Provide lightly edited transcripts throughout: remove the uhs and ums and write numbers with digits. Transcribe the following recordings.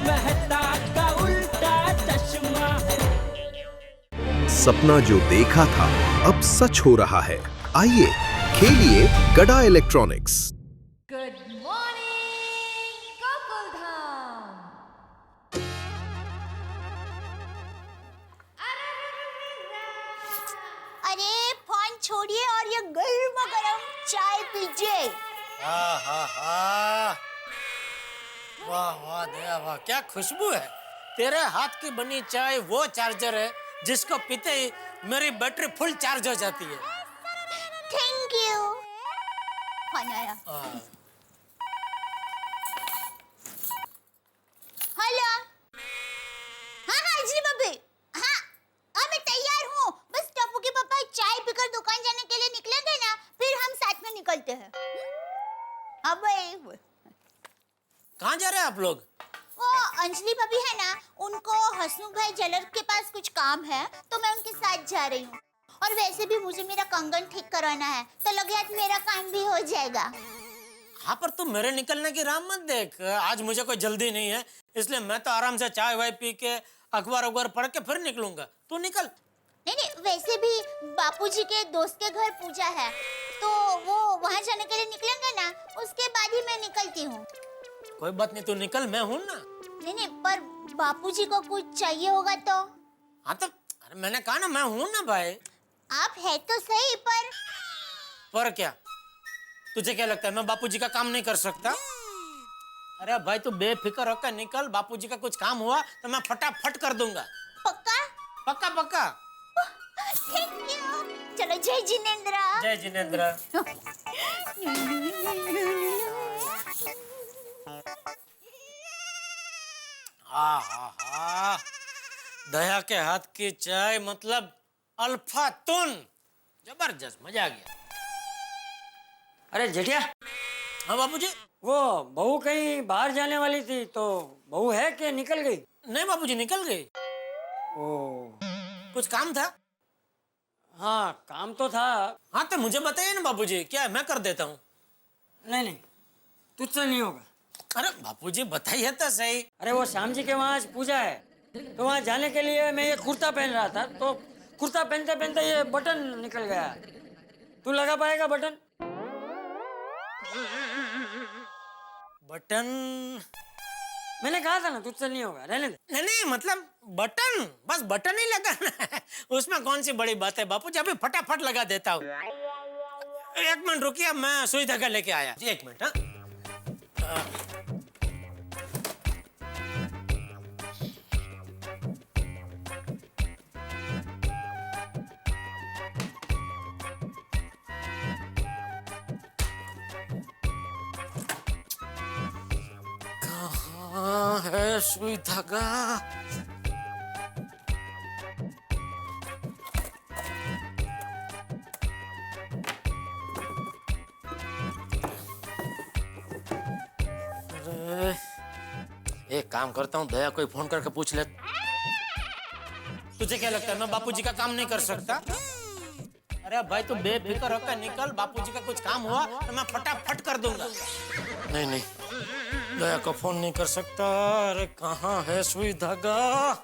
मेहता का उल्टा चश्मा। सपना जो देखा था अब सच हो रहा है। आइए खेलिए गड़ा इलेक्ट्रॉनिक्स। Good morning Gokuldham. अरे फोन छोड़िए और ये गर्मा गर्म चाय पीजिए। वाह वाह दया वाह, क्या खुशबू है। तेरे हाथ की बनी चाय वो चार्जर है जिसको पीते ही मेरी बैटरी फुल चार्ज हो जाती है। Thank you. फोन आया। हेलो। हाँ अंजलि भाभी। हाँ मैं तैयार हूँ। बस टप्पू के पापा चाय पीकर दुकान जाने के लिए निकलेंगे ना, फिर हम साथ में निकलते हैं। हाँ भाई। कहाँ जा रहे हैं आप लोग? वो अंजलि भाभी है ना, उनको हसमुख भाई ज्वेलर के पास कुछ काम है, तो मैं उनके साथ जा रही हूँ। और वैसे भी मुझे मेरा कंगन ठीक करवाना है, तो लगे आज मेरा काम भी हो जाएगा। हाँ पर तुम मेरे निकलने की राह मत देख। आज मुझे कोई जल्दी नहीं है, इसलिए मैं तो आराम से चाय वाय पी के अखबार पढ़ के फिर निकलूंगा। तू निकल। नहीं, वैसे भी बापूजी के दोस्त के घर पूजा है, तो वो वहाँ जाने के लिए निकलेंगे ना, उसके बाद ही मैं निकलती हूँ। कोई बात नहीं, तू निकल, मैं हूँ ना। नहीं, पर बापूजी को कुछ चाहिए होगा तो? हाँ तो अरे मैंने कहा ना मैं हूँ ना भाई। आप है तो सही, पर क्या तुझे क्या लगता है मैं बापूजी का काम नहीं कर सकता? अरे भाई तू बेफिक्र होकर निकल, बापूजी का कुछ काम हुआ तो मैं फटाफट कर दूंगा। पक्का? पक्का पक्का। Thank you. चलो जय जिनेंद्र। जय जिनेंद्र। दया के हाथ की चाय मतलब अल्फातून, जबरदस्त, मजा आ गया। अरे जेठिया। हाँ बापूजी। वो बहू कहीं बाहर जाने वाली थी, तो बहू है कि निकल गई? नहीं बापूजी निकल गई। ओ, कुछ काम था? हाँ काम तो था। हाँ तो मुझे बताइए ना बापूजी, क्या मैं कर देता हूँ। नहीं तुझसे नहीं होगा। अरे बापूजी बताइए तो सही। अरे वो श्याम जी के वहाँ आज पूजा है, तो वहाँ जाने के लिए मैं ये कुर्ता पहन रहा था, तो कुर्ता पहनते पहनते ये बटन निकल गया। तू लगा पाएगा बटन? बटन? मैंने कहा था ना तुझसे नहीं होगा, रहने दे। नहीं मतलब बटन, बस बटन ही लगाना है, उसमें कौन सी बड़ी बात है बापूजी, अभी फटाफट लगा देता हूँ। एक मिनट रुकिए, मैं सुई धागा लेके आया। एक मिनट। हाँ कहाँ है सुई धागा? एक काम करता हूँ, दया कोई फोन करके पूछ ले। तुझे क्या लगता है मैं बापूजी का काम नहीं कर सकता? अरे भाई तू बेफिक्र होकर निकल, बापूजी का कुछ काम हुआ तो मैं फटाफट कर दूंगा। नहीं दया को फोन नहीं कर सकता। अरे कहाँ है सुई धागा?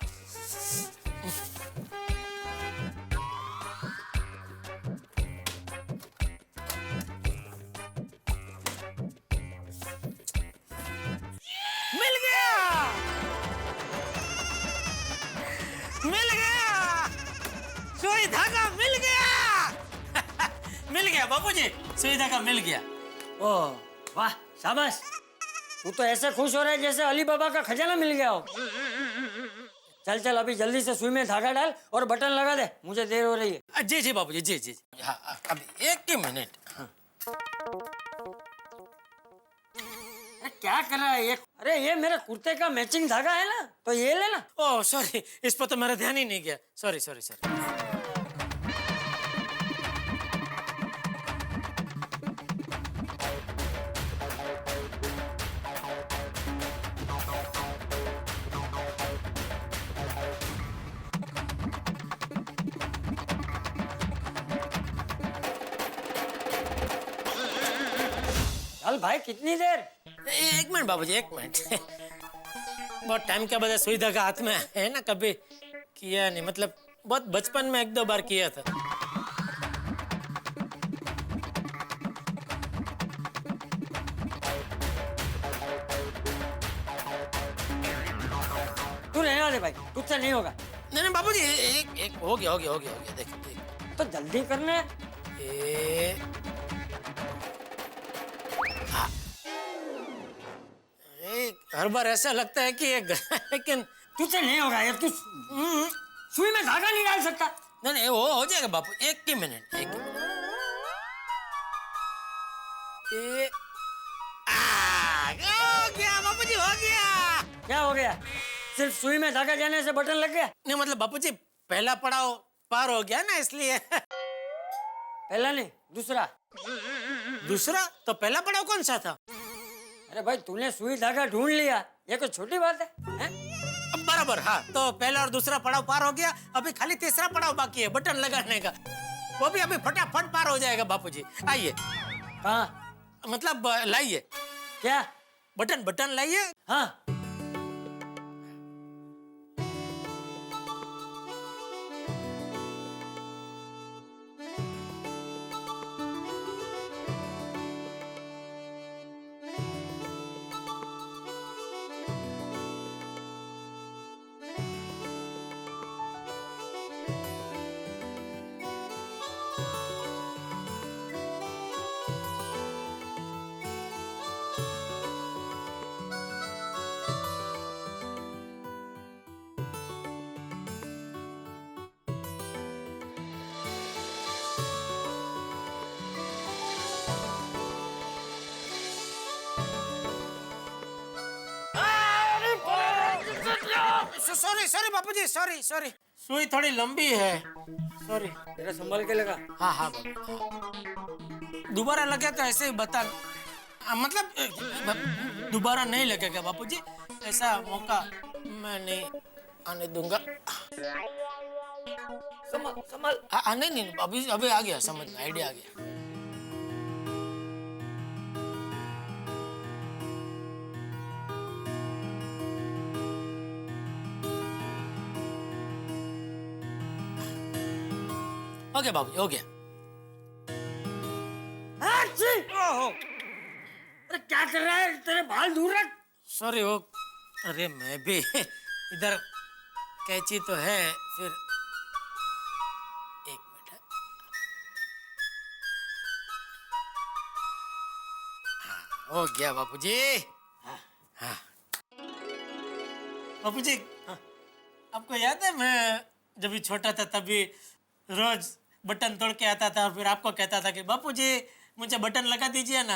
सुई धागा मिल गया। मिल गया बापूजी, सुई धागा मिल गया। ओह वाह शाबाश, तू तो ऐसे खुश हो रहा है जैसे अली बाबा का खजाना मिल गया हो। चल अभी जल्दी से सुई में धागा डाल और बटन लगा दे, मुझे देर हो रही है। जी बाबूजी, जी। हाँ, अभी एक ही मिनट। हाँ। अरे क्या कर रहा है ये? अरे ये मेरे कुर्ते का मैचिंग धागा है ना, तो ये लेना। ओह सॉरी, इस पर तो मेरा ध्यान ही नहीं गया। सॉरी। चल भाई कितनी देर? एक मिनट बाबूजी, एक मिनट। बहुत टाइम के बाद सुई धागा हाथ में है ना, कभी किया नहीं, मतलब बहुत बचपन में एक दो बार किया था। तू रहने दे भाई, तुझसे नहीं होगा। नहीं नहीं बाबूजी, एक हो गया देखो देख। तो जल्दी करना है। हाँ। हर बार ऐसा लगता है कि लेकिन तुझसे नहीं होगा यार, तू सुई में धागा नहीं डाल सकता। नहीं नहीं वो हो जाएगा बापू, एक ही मिनट। हो गया बापूजी, हो गया। क्या हो गया? सिर्फ सुई में धागा जाने से बटन लग गया? नहीं मतलब बापूजी पहला पड़ाव पार हो गया ना, इसलिए। पहला नहीं, दूसरा। दूसरा? तो पहला पड़ाव कौन सा था? अरे भाई तूने सुई धागा ढूंढ लिया, ये कोई छोटी बात है? बराबर, हाँ। तो पहला और दूसरा पड़ाव पार हो गया, अभी खाली तीसरा पड़ाव बाकी है बटन लगाने का। वो भी अभी फटाफट पार हो जाएगा बापूजी। आइए। कहाँ? मतलब लाइए। क्या? बटन लाइए। हाँ। सॉरी बापूजी, सॉरी। सुई थोड़ी लंबी है, सॉरी। तेरा संभाल के लगा। हाँ बाबू। दोबारा लगे तो ऐसे ही बता, मतलब दोबारा नहीं लगेगा बापूजी, ऐसा मौका मैं नहीं आने दूंगा। संभाल। हाँ नहीं अभी आ गया समझ में, आइडिया आ गया। हो गया बाबू, हो गया। अरे क्या कर रहा है? तेरे बाल दूर रख। सॉरी वो, अरे मैं भी इधर, कैंची तो है, फिर एक मिनट। हाँ, हो गया बापूजी। हाँ बापूजी, आपको याद है मैं जब भी छोटा था तभी रोज बटन तोड़ के आता था और फिर आपको कहता था कि बापूजी मुझे बटन लगा दीजिए ना।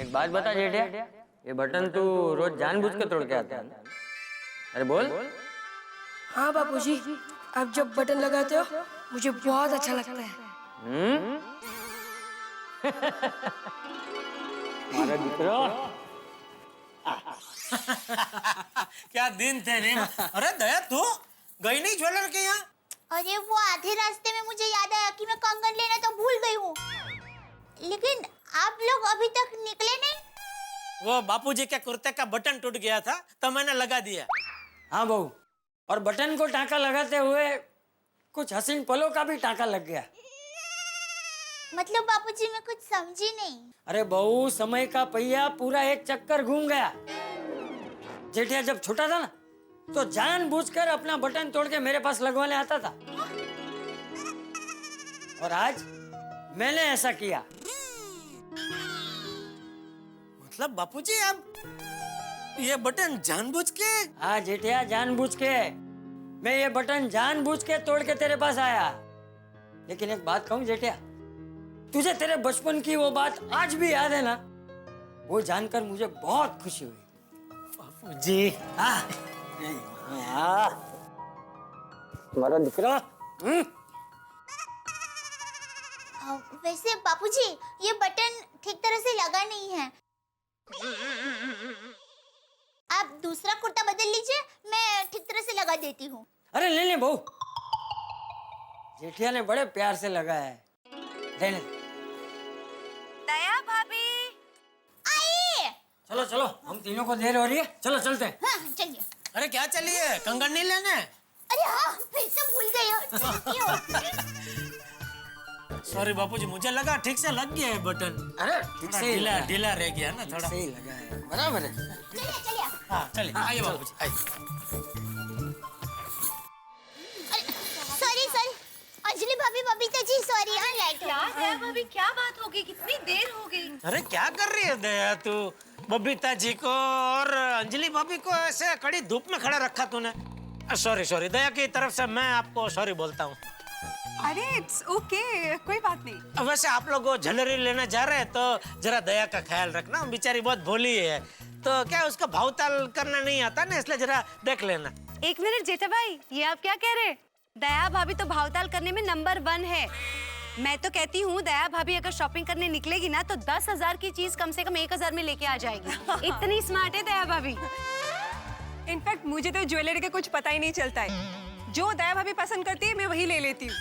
एक बात बता जेठिया, ये बटन तू रोज जानबूझ के तोड़ के आता है? अरे बोल। हाँ बापूजी, आप जब बटन लगाते हो मुझे बहुत अच्छा लगता है। मारा दिकरो। क्या दिन थे नहीं। अरे दया तू गई नहीं ज्वेलर के यहाँ? अरे वो आधे रास्ते में मुझे याद आया कि मैं कंगन लेना तो भूल गई हूँ, लेकिन आप लोग अभी तक निकले नहीं। वो बापूजी के कुर्ते का बटन टूट गया था तो मैंने लगा दिया। हाँ बहू, और बटन को टाँका लगाते हुए कुछ हसीन पलों का भी टाँका लग गया। मतलब बापूजी मैं कुछ समझी नहीं। अरे बहू, समय का पहिया पूरा एक चक्कर घूम गया। जेठिया जब छोटा था ना तो जानबूझकर अपना बटन तोड़ के मेरे पास लगवाने आता था, और आज मैंने ऐसा किया। मतलब बापूजी अब ये बटन जानबूझ के? हाँ जेठिया, जानबूझ के। मैं ये बटन जानबूझ के तोड़ के तेरे पास आया। लेकिन एक बात कहूँ जेठिया, तुझे तेरे बचपन की वो बात आज भी याद है ना? वो जानकर मुझे बहुत खुशी हुई। बापूजी हाँ, तुम्हारा दिकरा। वैसे बापूजी ये बटन ठीक तरह से लगा नहीं है। आप दूसरा कुर्ता बदल लीजिए, मैं ठीक तरह से लगा देती हूँ। अरे ले ले बहू, जेठिया ने बड़े प्यार से लगाया है, ले ले। दया भाभी। आइए। चलो चलो, हम तीनों को देर हो रही है, चलो चलते हैं। हाँ चलिए। अरे क्या चलिए, कंगन नहीं लेने? अरे हाँ, फिर से भूल गए हो। चलती हो। सॉरी बापूजी, मुझे लगा ठीक से लग गया है बटन। अरे ठीक से ही लगा है। ढीला रह गया ना थोड़ा। सही लगा है, बराबर है। चलिए चलिए। हाँ चलिए, आइए बापूजी, आइए। सॉरी सॉरी, अंजलि भाभी, बबीता जी सॉरी। हाँ लाइट क्या दया भाभी, क्या बात हो गई? कितनी देर हो गई? अरे क्या कर रही है दया तू? बबीता जी को और अंजलि भाभी को ऐसे कड़ी धूप में खड़ा रखा तूने। सॉरी सॉरी, दया की तरफ से मैं आपको सॉरी बोलता हूँ। अरे इट्स ओके, कोई बात नहीं। वैसे आप लोग ज्वेलरी लेने जा रहे हैं तो जरा दया का ख्याल रखना, बेचारी बहुत भोली है, तो क्या उसका भावताल करना नहीं आता ना, इसलिए जरा देख लेना। एक मिनट जेठा भाई, ये आप क्या कह रहे? दया भाभी तो भावताल करने में नंबर 1 है। मैं तो कहती हूँ दया भाभी अगर शॉपिंग करने निकलेगी ना तो 10,000 की चीज कम से कम 1,000 में लेके आ जाएगी। इतनी स्मार्ट है दया भाभी। इनफैक्ट मुझे तो ज्वेलरी का कुछ पता ही नहीं चलता है, जो दया भाभी पसंद करती है मैं वही ले लेती हूँ।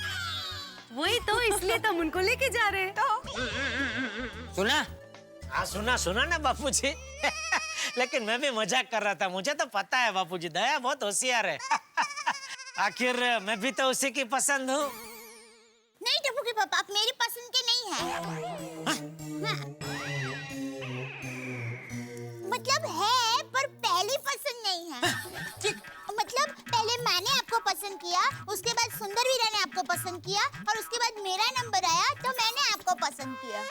वही तो, इसलिए तो हम उनको लेके जा रहे हैं। तो सुना? हाँ सुना सुना ना बापूजी। लेकिन मैं भी मजाक कर रहा था, मुझे तो पता है बापूजी, दया बहुत होशियार है। आखिर मैं भी तो उसी की पसंद हूँ। नहीं टप्पू के पापा, आप मेरी पसंद के नहीं हैं। हाँ। मतलब है, पर पहली पसंद नहीं है। मतलब पहले मैंने आपको पसंद किया, उसके बाद सुंदर वीरा ने आपको पसंद किया, और उसके बाद मेरा नंबर आया तो मैंने आपको पसंद किया।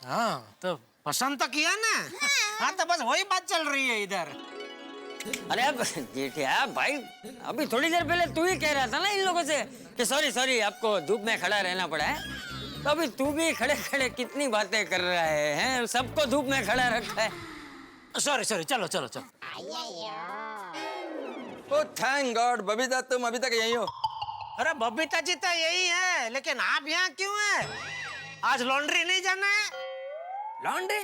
हाँ तो पसंद तो किया ना। हाँ तो बस वही बात चल रही है इधर। अरे अब जेठिया भाई, अभी थोड़ी देर पहले तू ही कह रहा था ना इन लोगों से कि सॉरी सॉरी आपको धूप में खड़ा रहना पड़ा है, तो अभी तू भी खड़े खड़े कितनी बातें कर रहा है, हैं? सबको धूप में खड़ा रखा है। सॉरी सॉरी, चलो चलो चलो। ओ थैंक गॉड, बबीता तुम अभी तक यहीं हो? अरे बबीता जी तो यही है, लेकिन आप यहाँ क्यों हैं? आज लॉन्ड्री नहीं जाना है? लॉन्ड्री?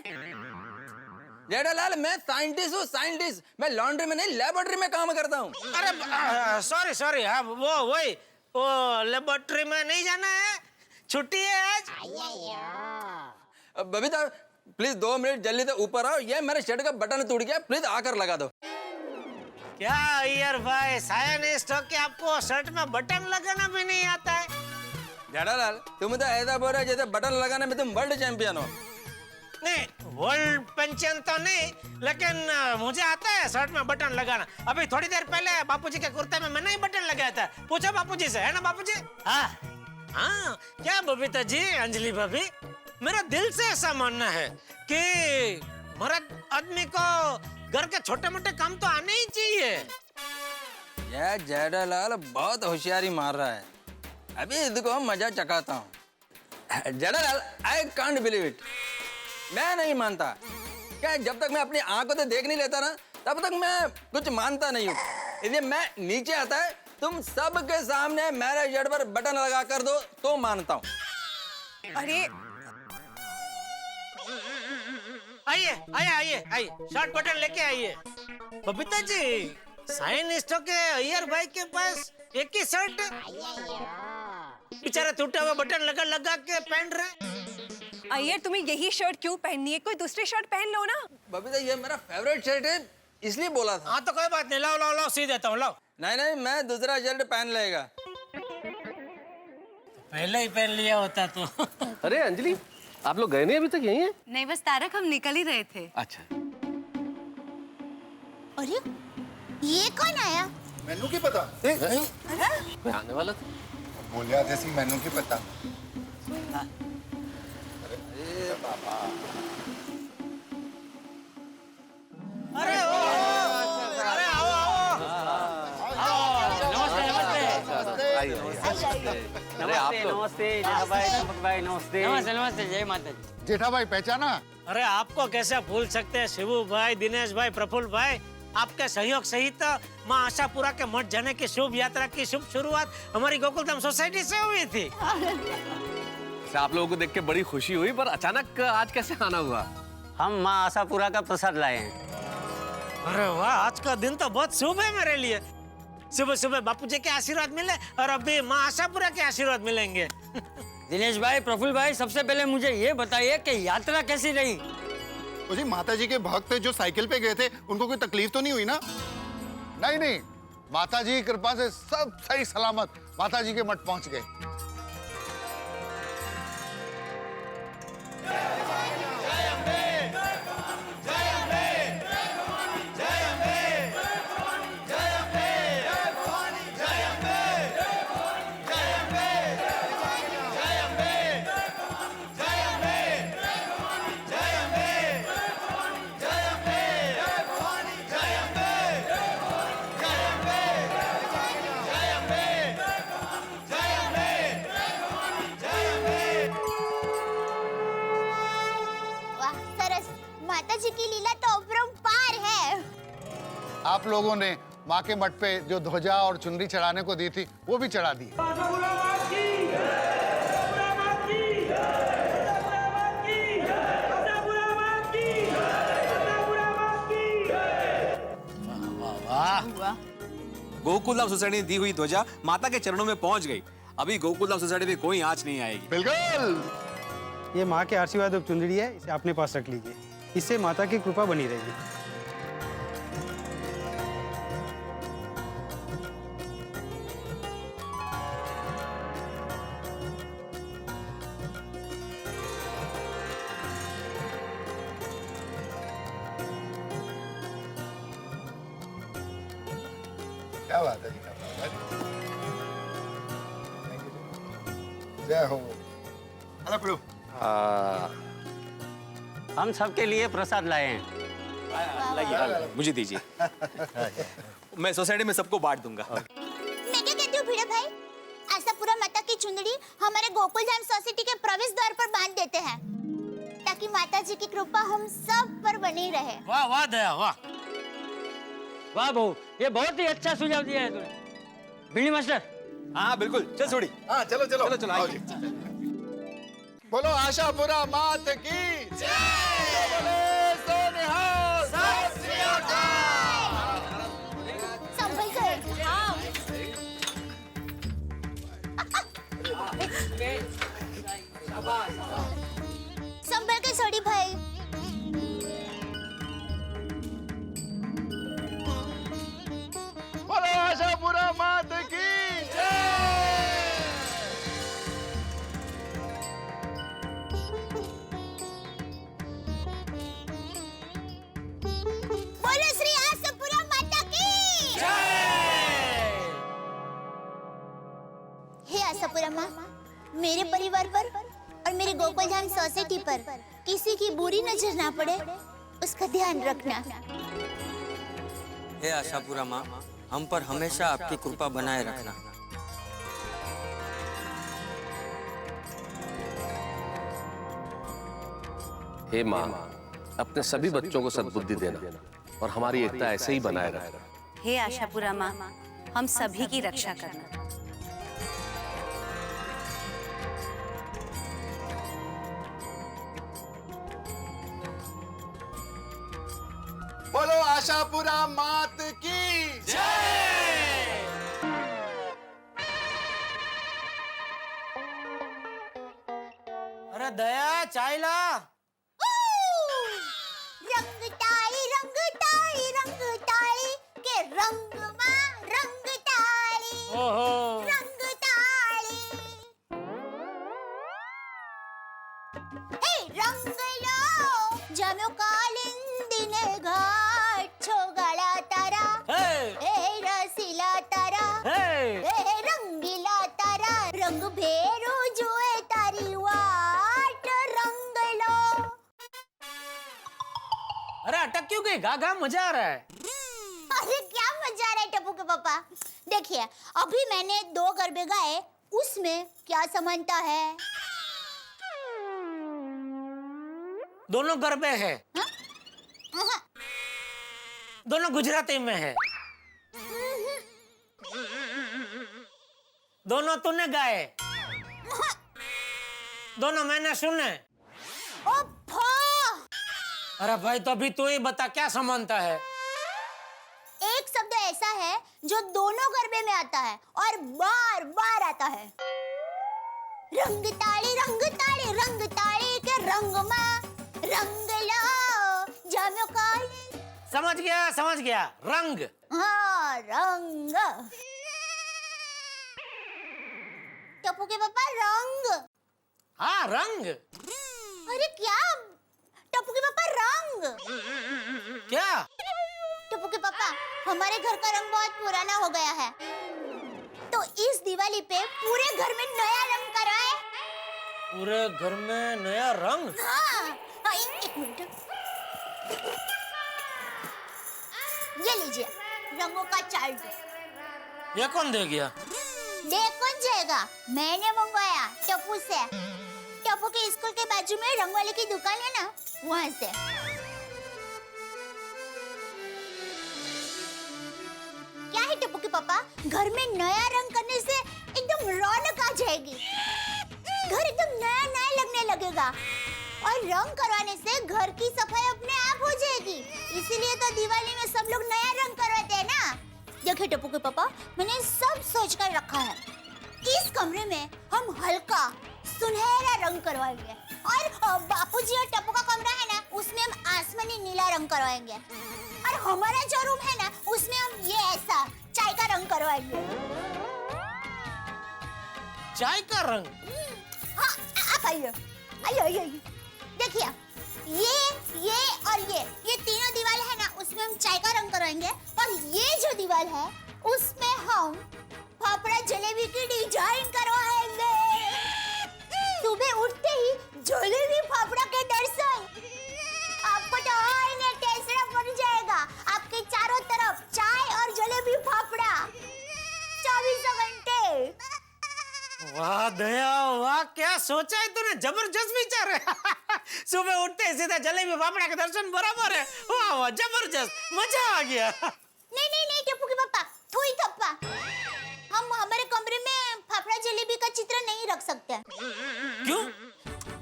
जेठालाल, मैं साइंटिस्ट हूँ, साइंटिस्ट। मैं लॉन्ड्री में नहीं, लेबोरेटरी में काम करता हूँ। अरे सॉरी सॉरी, हाँ वो लेबोरेटरी में नहीं जाना है, छुट्टी है आज। बबीता प्लीज 2 मिनट जल्दी से ऊपर आओ, ये मेरे शर्ट का बटन टूट गया, प्लीज आकर लगा दो। क्या यार भाई, साइंटिस्ट हो के आपको शर्ट में बटन लगाना भी नहीं आता है? जेठालाल, तुम तो ऐसा बोल रहे हो जैसे बटन लगाने में तुम वर्ल्ड चैंपियन हो। नहीं, वर्ल्ड पेंशन तो नहीं, लेकिन मुझे आता है शर्ट में बटन लगाना। अभी थोड़ी देर पहले बापूजी के कुर्ते में मैंने ही बटन लगाया था, पूछो बापूजी से, है ना बापूजी? हाँ हाँ। क्या बबीता जी, अंजलि भाभी, मेरा दिल से ऐसा मानना है कि मर्द आदमी को घर के छोटे मोटे काम तो आने ही चाहिए। ये जेठालाल बहुत होशियारी मार रहा है, अभी इसको मजा चकाता हूँ। Jethalal, I can't believe it, मैं नहीं मानता। क्या जब तक मैं अपनी आंखों से देख नहीं लेता ना, तब तक मैं कुछ मानता नहीं हूँ। इसलिए मैं नीचे आता है, तुम सबके सामने मेरे शर्ट पर बटन लगा कर दो तो मानता हूँ। अरे आइए आइए आइए आइए, शर्ट बटन लेके आइए। बबीता जी, साइंटिस्टों के अय्यर भाई के पास एक ही शर्ट है, बेचारा टूटा हुआ बटन लगा लगा के पहन रहे। अय्यर, तुम्हें यही शर्ट क्यों पहननी है? कोई दूसरी शर्ट पहन लो ना। बबीता, ये मेरा फेवरेट शर्ट है, इसलिए बोला था। हाँ तो कोई बात नहीं, लाओ लाओ लाओ, सी देता हूँ, लाओ। नहीं नहीं, मैं दूसरा शर्ट पहन लेगा। पहले ही पहन लिया होता तो। अरे अंजलि, आप लोग गए नहीं अभी तक? यहीं है? नहीं, बस तारक, हम निकल ही रहे थे। अच्छा। अरे ये कौन आया? मैनू की पता? कोई आने वाला था? बोलिया जैसी मैनू की पता। अरे ओ, अरे आओ आओ। अरे आप तो नमस्ते जेठा भाई, चमक भाई, नमस्ते। नमस्ते नमस्ते, जय माता दी। जेठा भाई पहचाना? अरे आपको कैसे भूल सकते हैं शिवू भाई, दिनेश भाई, प्रफुल्ल भाई। आपके सहयोग सहित माँ आशापुरा के मठ जाने की शुभ यात्रा की शुभ शुरुआत हमारी गोकुलधाम सोसाइटी से हुई थी। आप लोगों को देख के बड़ी खुशी हुई, पर अचानक आज कैसे आना हुआ? हम माँ आशापुरा का प्रसाद लाए हैं। अरे वाह, आज का दिन तो बहुत शुभ है मेरे लिए। सुबह सुबह बापूजी के आशीर्वाद मिले और अभी माँ आशापुरा के आशीर्वाद मिलेंगे। दिनेश भाई, प्रफुल्ल भाई, सबसे पहले मुझे ये बताइए कि यात्रा कैसी रही? जी माता जी के भक्त जो साइकिल पे गए थे उनको कोई तकलीफ तो नहीं हुई ना? नहीं नहीं, माता जी की कृपा से सब सही सलामत माता जी के मठ पहुंच गए। आप लोगों ने माँ के मठ पे जो ध्वजा और चुनरी चढ़ाने को दी थी वो भी चढ़ा दी। गोकुलधाम सोसाइटी ने दी हुई ध्वजा माता के चरणों में पहुंच गई। अभी गोकुलधाम सोसाइटी में कोई आंच नहीं आएगी। बिल्कुल। ये माँ के आशीर्वाद चुंदड़ी है, इसे अपने पास रख लीजिए। इससे माता की कृपा बनी रहेगी। क्या बात है जी, जय हो। हेलो प्रभु। हम सबके लिए प्रसाद लाए हैं। लाइए, मुझे दीजिए। मैं सोसाइटी में सबको बांट दूंगा। मैं क्या कहती हूँ भिड़े भाई, आशापुरा माता की चुंदड़ी हमारे गोकुलधाम सोसाइटी के प्रवेश द्वार पर बांध देते हैं ताकि माता जी की कृपा हम सब पर बनी रहे। वाह वाह दया, वाह वाह बहू, ये बहुत ही अच्छा सुझाव दिया है तूने। भिड़ी मास्टर। हाँ बिल्कुल, चल छोड़ी। हाँ चलो चलो चलो आओ जी। बोलो आशापुरा मात की जय। बोले सोनिहाल सत श्री अकाल। संभल कर। हाँ। संभल के सोडी भाई। बोलो आशापुरा मात की जय। बोलो श्री आशापुरा माता की जय। हे आशापुरा माँ, मेरे परिवार पर और मेरे गोकुलधाम सोसाइटी पर किसी की बुरी नजर ना पड़े, उसका ध्यान रखना। हे आशापुरा माँ, हम पर हमेशा आपकी कृपा बनाए रखना। हे माँ, अपने सभी बच्चों को सद्बुद्धि देना और हमारी एकता ऐसे ही बनाए रखना। हे आशापुरा माँ, हम सभी की रक्षा करना। बोलो आशापुरा मात की जय। अरे दया, चाय ला। रंग ताली के रंग माँ रंग ताली। ओहो। रंग ताली। हे रंग लो जम्यो कालिंदीने घाट छोगाळा तारा। हे रसिला तारा। हे रंगीला तारा। रंग भेरू जुए तारी वाट रंग लो। अरे अटक क्यों गई? गा गा, मजा आ रहा है। अरे क्या मजा आ रहा है टप्पू के पापा। देखिए, अभी मैंने 2 गरबे गाए, उसमें क्या समानता है? दोनों गरबे है। दोनों गुजराती में है। दोनों तूने गाए, दोनों मैंने सुने। ओफो! अरे भाई, तो अभी तू ही बता क्या समानता है? एक शब्द ऐसा है जो दोनों गरबे में आता है और बार बार आता है। रंग ताड़ी के रंग मा रंग लो जामो काली। समझ गया रंग। हाँ रंग। टप्पू के पापा रंग। हाँ रंग। अरे क्या टप्पू के पापा रंग? क्या? टप्पू के पापा हमारे घर का रंग बहुत पुराना हो गया है, तो इस दिवाली पे पूरे घर में नया रंग कराए। पूरे घर में नया रंग? हाँ, एक मिनट, ये लीजिए रंगों का चार्ट। ये कौन दे गया? दे कौन जाएगा, मैंने मंगवाया टप्पू से। टप्पू के स्कूल के बाजू में रंग वाले की दुकान है ना, वहाँ से। क्या है टप्पू के पापा, घर में नया रंग करने से एकदम रौनक आ जाएगी, घर एकदम नया नया लगने लगेगा, और रंग करवाने से घर की सफाई अपने आप हो जाएगी। इसीलिए तो दिवाली में सब लोग नया रंग करवाते हैं ना। देखिए टप्पू के पापा, मैंने सब सोच कर रखा है। इस कमरे में हम हल्का सुनहरा रंग करवाएंगे, और बापूजी और टप्पू का कमरा है ना, उसमें हम आसमानी नीला रंग करवाएंगे, और हमारा जो रूम है ना, उसमें हम ये ऐसा चाय का रंग करवाएंगे। चाय का रंग? हाँ, आप आइए आइए आइए। देखिए ये और ये तीनों दीवार है ना, उसमें हम चाय का रंग करवाएंगे, और ये जो दीवार है उसमें हम फाफड़ा जलेबी की डिजाइन करवाएंगे। सुबह उठते ही जलेबी फाफड़ा के दर्शन, आपको तो आईने टेंशन पड़ जाएगा। आपके चारों तरफ चाय और जलेबी फाफड़ा 24 घंटे। वाह दया वाह, क्या सोचा है तूने, जबरदस्त विचार है। सुबह उठते ही सीधा जलेबी फाफड़ा के दर्शन, बराबर है। वाह वाह जबरदस्त, मजा आ गया। नहीं टप्पू के पापा, थोड़ी थप्पा, हम हमारे कमरे में फाफड़ा जलेबी का चित्र नहीं रख सकते। क्यों?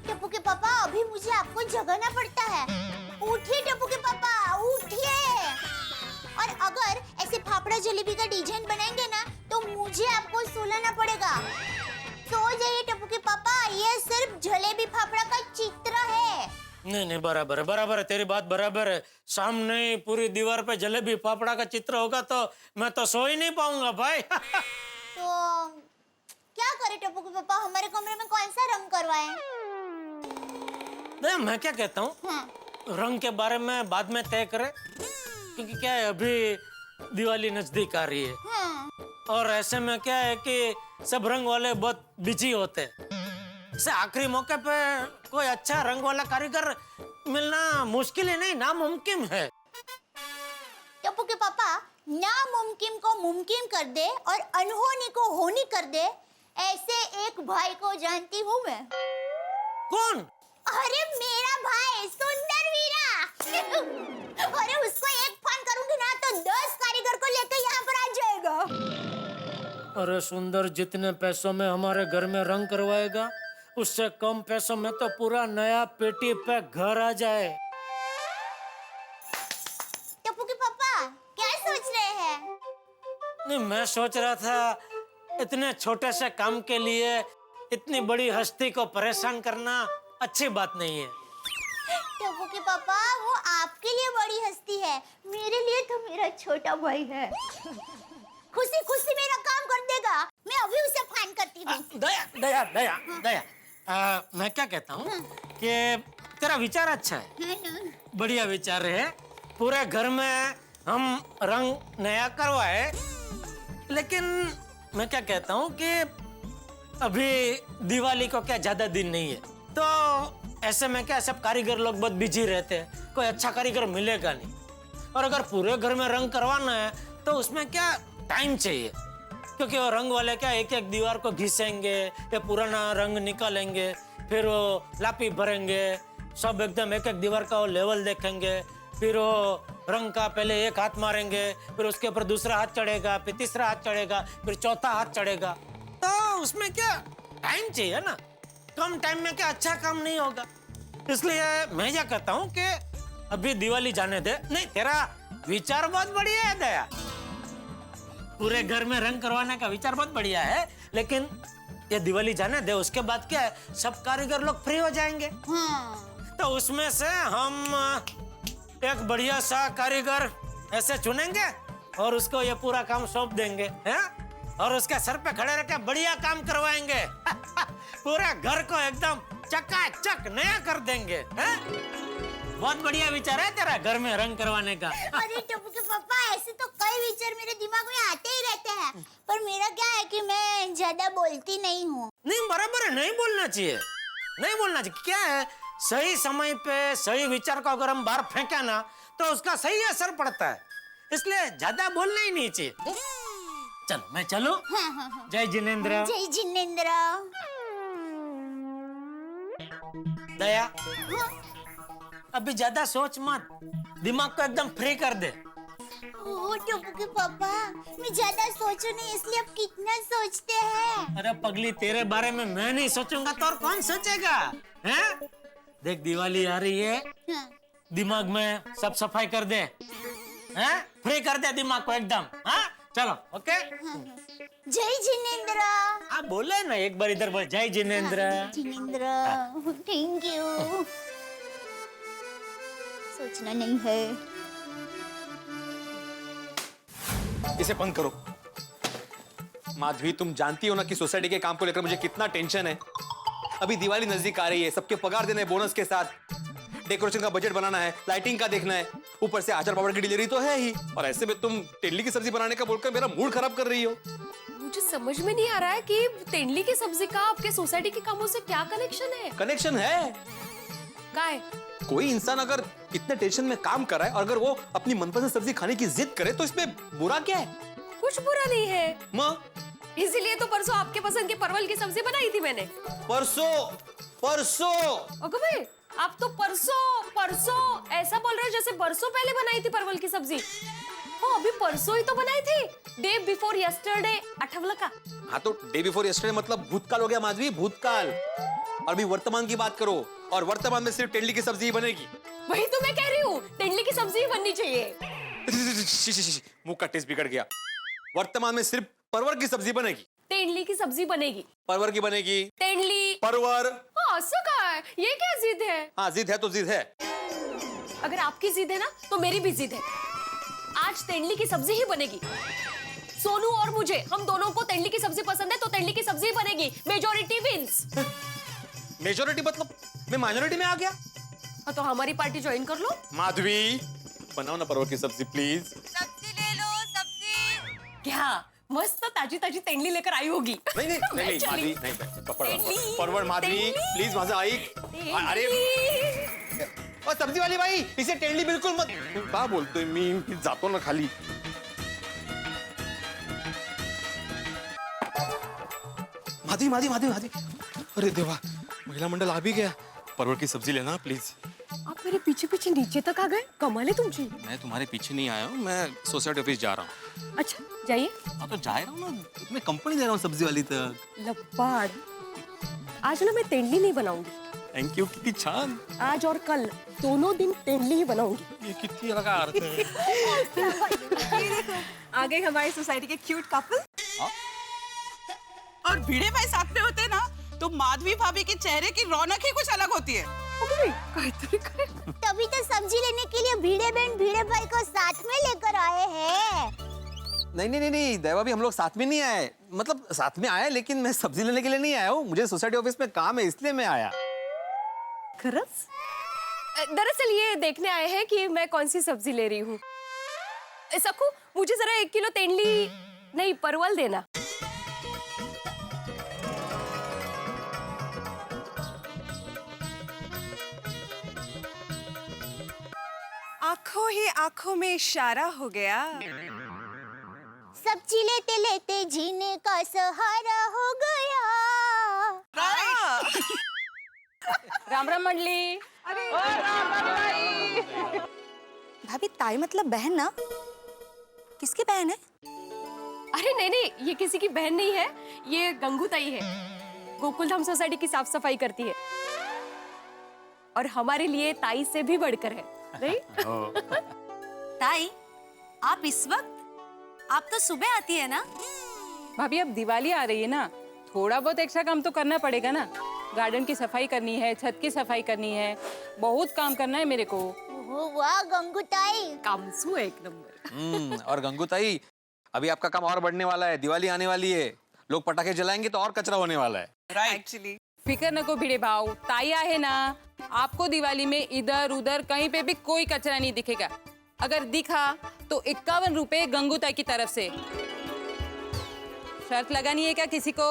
टप्पू के पापा, अभी मुझे आपको जगाना पड़ता है। उठिए टप्पू के पापा, उठिए। और अगर ऐसे फाफड़ा जलेबी का डिजाइन बनाएंगे ना, तो मुझे आपको सुलाना पड़ेगा। सो जाइए टप्पू के पापा, ये सिर्फ जलेबी फाफड़ा का चित्र है। नहीं बराबर है, तेरी बात बराबर है। सामने पूरी दीवार पे जलेबी फाफड़ा का चित्र होगा तो मैं तो सो ही नहीं पाऊंगा भाई। तो क्या करे टप्पू के पापा, हमारे कमरे में कौन सा रंग करवाएं? मैं क्या कहता हूँ, हाँ। रंग के बारे में बाद में तय करें, क्योंकि क्या है अभी दिवाली नजदीक आ रही है। हाँ। और ऐसे में क्या है कि सब रंग वाले बहुत बिजी होते हैं। इसे आखिरी मौके पे कोई अच्छा रंग वाला कारीगर मिलना मुश्किल ही नहीं, नामुमकिन है। टप्पू के पापा, नामुमकिन को मुमकिन कर दे और अनहोनी को होनी कर दे, ऐसे एक भाई को जानती हूँ मैं। कौन? अरे मेरा भाई सुंदर वीरा। अरे उसको एक फोन करूंगी ना, तो 10 कारीगर को लेकर यहाँ पर आ जाएगा। अरे सुंदर जितने पैसों में हमारे घर में रंग करवाएगा, उससे कम पैसों में तो पूरा नया पेटी पे घर आ जाए। टप्पू के पापा क्या सोच रहे हैं? नहीं, मैं सोच रहा था इतने छोटे से काम के लिए इतनी बड़ी हस्ती को परेशान करना अच्छी बात नहीं है। टप्पू के पापा, वो आपके लिए बड़ी हस्ती है, मेरे लिए तो मेरा छोटा भाई है। खुशी खुशी मेरा काम कर देगा, मैं अभी उसे फोन करती हूँ। दया मैं क्या कहता हूँ कि तेरा विचार अच्छा है, बढ़िया विचार है। पूरे घर में हम रंग नया करवाए, लेकिन मैं क्या कहता हूँ कि अभी दिवाली को क्या ज्यादा दिन नहीं है, तो ऐसे में क्या सब कारीगर लोग बहुत बिजी रहते हैं, कोई अच्छा कारीगर मिलेगा नहीं। और अगर पूरे घर में रंग करवाना है तो उसमें क्या टाइम चाहिए, क्योंकि वो रंग वाले क्या एक एक दीवार को घिसेंगे या पुराना रंग निकालेंगे, फिर वो लापी भरेंगे, सब एकदम एक एक दीवार का वो लेवल देखेंगे, फिर वो रंग का पहले एक हाथ मारेंगे, फिर उसके ऊपर दूसरा हाथ चढ़ेगा, फिर तीसरा हाथ चढ़ेगा, फिर चौथा हाथ चढ़ेगा। तो उसमें क्या टाइम चाहिए ना, कम टाइम में क्या अच्छा काम नहीं होगा। इसलिए मैं क्या कहता हूँ कि अभी दिवाली जाने दे। नहीं, तेरा विचार बहुत बढ़िया है दया। पूरे घर में रंग करवाने का विचार बहुत बढ़िया है, लेकिन ये दिवाली जाने दे, उसके बाद क्या है, सब कारीगर लोग फ्री हो जाएंगे। तो उसमें से हम एक बढ़िया सा कारीगर ऐसे चुनेंगे और उसको ये पूरा काम सौंप देंगे, हैं? और उसके सर पे खड़े रह के बढ़िया काम करवाएंगे। पूरा घर को एकदम चकाचक नया कर देंगे, हैं? बहुत बढ़िया विचार है तेरा घर में रंग करवाने का। अरे टप्पू के पापा, ऐसे तो कई विचार मेरे दिमाग में आते ही रहते हैं, पर मेरा क्या है कि मैं ज्यादा बोलती नहीं हूँ। नहीं, बराबर है, नहीं बोलना चाहिए, नहीं बोलना चाहिए। क्या है, सही समय पे सही विचार को अगर हम बाहर फेंके ना तो उसका सही असर पड़ता है, इसलिए ज्यादा बोलना ही नहीं चाहिए। चलो मैं चलूं? हाँ। जय जिनेंद्र। जय जिनेंद्र। दया, अभी ज्यादा सोच मत, दिमाग को एकदम फ्री कर दे। ओ टप्पू के पापा, मैं ज्यादा सोचू नहीं, इसलिए आप कितना सोचते हैं? अरे पगली, तेरे बारे में मैं नहीं सोचूंगा तो और कौन सोचेगा, हैं? देख दिवाली आ रही है, दिमाग में सब सफाई कर दे, हैं? फ्री कर दे दिमाग को एकदम, हाँ? चलो, ओके? जय जिनेंद्र। आप बोले ना एक बार इधर बोल, जय जिनेंद्र। Jinendra, thank you. सोचना नहीं है। इसे बंद करो। माधवी, तुम जानती हो ना कि सोसाइटी के काम को लेकर मुझे कितना टेंशन है। अभी दिवाली नजदीक आ रही है, सबके पगार देने बोनस के साथ, डेकोरेशन का बजट बनाना है, लाइटिंग का देखना है, ऊपर से आचार पापड़ की डिलीवरी तो है ही, और ऐसे में तुम तेंदुली की सब्जी बनाने का बोलकर मेरा मूड खराब कर रही हो। मुझे समझ में नहीं आ रहा है कि तेंदुली की सब्जी का आपके सोसाइटी के कामों से क्या कनेक्शन है? कनेक्शन है। काय? कोई इंसान अगर इतने टेंशन में काम कर रहा है और अगर वो अपनी मनपसंद सब्जी खाने की जिद करे तो इसमें बुरा क्या है? कुछ बुरा नहीं है। माँ, इसीलिए तो परसों आपके पसंद की परवल की सब्जी बनाई थी मैंने। परसों? ओके भाई, आप तो परसों ऐसा बोल रहे हो जैसे बरसों पहले बनाई थी परवल की सब्जी। हाँ, अभी परसों ही तो बनाई थी, डे बिफोर यस्टरडे, आठवला का। हाँ तो डे बिफोर यस्टरडे मतलब भूतकाल हो गया माधवी, भूतकाल। और अभी वर्तमान की बात करो, और वर्तमान में सिर्फ तेंदुली की सब्जी ही बनेगी। वही तो मैं कह रही हूँ, तेंदुली की सब्जी ही बननी चाहिए। मुंह का टेस्ट बिगड़ गया। वर्तमान में सिर्फ परवर की सब्जी बनेगी। तेंदुली की सब्जी बनेगी। परवर की बनेगी। तेंदुली। परवर। हाँ, सका है। ये क्या जिद है? हाँ, जिद है तो जिद है। अगर आपकी जिद है ना तो मेरी भी जिद है। आज तेंदुली की सब्जी ही बनेगी। सोनू और मुझे, हम दोनों को तेंदुली की सब्जी पसंद है तो तेंदुली की सब्जी ही बनेगी। Majority wins. मेजॉरिटी मतलब मैं माइनॉरिटी में आ गया? तो हमारी पार्टी ज्वाइन कर लो। माधवी, बनाओ ना परवर की सब्जी प्लीज। सब्जी ले लो, सब्जी। क्या मस्त ताजी ताजी तेंदुली लेकर आई होगी। नहीं माधवी, नहीं परवर माधवी प्लीज, माझा ऐक। अरे और सब्जी वाली भाई, इसे तेंदुली बिल्कुल मत। क्या बोलतोय मी जातो ना खाली। माधवी, अरे देवा, महिला मंडल आ भी गया। परवर की सब्जी लेना प्लीज। आप मेरे पीछे पीछे नीचे तक आ गए, कमाल है तुमची। मैं तुम्हारे पीछे नहीं आया हूँ, मैं सोसाइटी ऑफिस जा रहा हूँ। अच्छा, जाइए। हाँ तो जा रहा हूँ ना, मैं कंपनी दे रहा हूँ सब्जी वाली तक। लबाड़, आज ना मैं तेंदुली नहीं बनाऊंगी। थैंक यू, कितनी छान। आज और कल दोनों दिन तेंदुली ही बनाऊंगी। ये कितनी अलग अर्थ है। आ गए हमारी सोसाइटी के क्यूट कपल। और भिड़े भाई साथ में होते ना तो माधवी भाभी के चेहरे की रौनक ही कुछ अलग होती है। तभी तो सब्जी लेने के लिए भिड़े बहन भिड़े भाई को साथ में लेकर आए हैं। नहीं, देवा भी हम लोग साथ में नहीं आए, मतलब साथ में आए लेकिन मैं सब्जी लेने के लिए नहीं आया हूँ, मुझे सोसाइटी ऑफिस में काम है इसलिए मैं आया। दरअसल ये देखने आए हैं कि मैं कौन सी सब्जी ले रही हूँ। सकू, मुझे जरा 1 किलो तेंदुली नहीं परवल देना। आंखों ही आंखों में इशारा हो गया। सब्जी लेते लेते जीने का सहारा हो गया। राम राम मंडली। भाभी, ताई मतलब बहन ना? किसकी बहन है? अरे नहीं, ये किसी की बहन नहीं है, ये गंगू ताई है। गोकुलधाम सोसाइटी की साफ सफाई करती है और हमारे लिए ताई से भी बढ़कर है। नहीं? ताई, आप इस वक्त? आप तो सुबह आती है ना? भाभी अब दिवाली आ रही है ना, थोड़ा बहुत एक्स्ट्रा काम तो करना पड़ेगा ना। गार्डन की सफाई करनी है, छत की सफाई करनी है, बहुत काम करना है मेरे को। वाह गंगूताई, कामसू एक नंबर। और गंगूताई, अभी आपका काम और बढ़ने वाला है। दिवाली आने वाली है, लोग पटाखे जलाएंगे तो और कचरा होने वाला है। राइट। फिकर नको भिड़े भाव, ताया है ना, आपको दिवाली में इधर उधर कहीं पे भी कोई कचरा नहीं दिखेगा। अगर दिखा तो 51 रुपए गंगूताई की तरफ से। शर्त लगानी है क्या किसी को?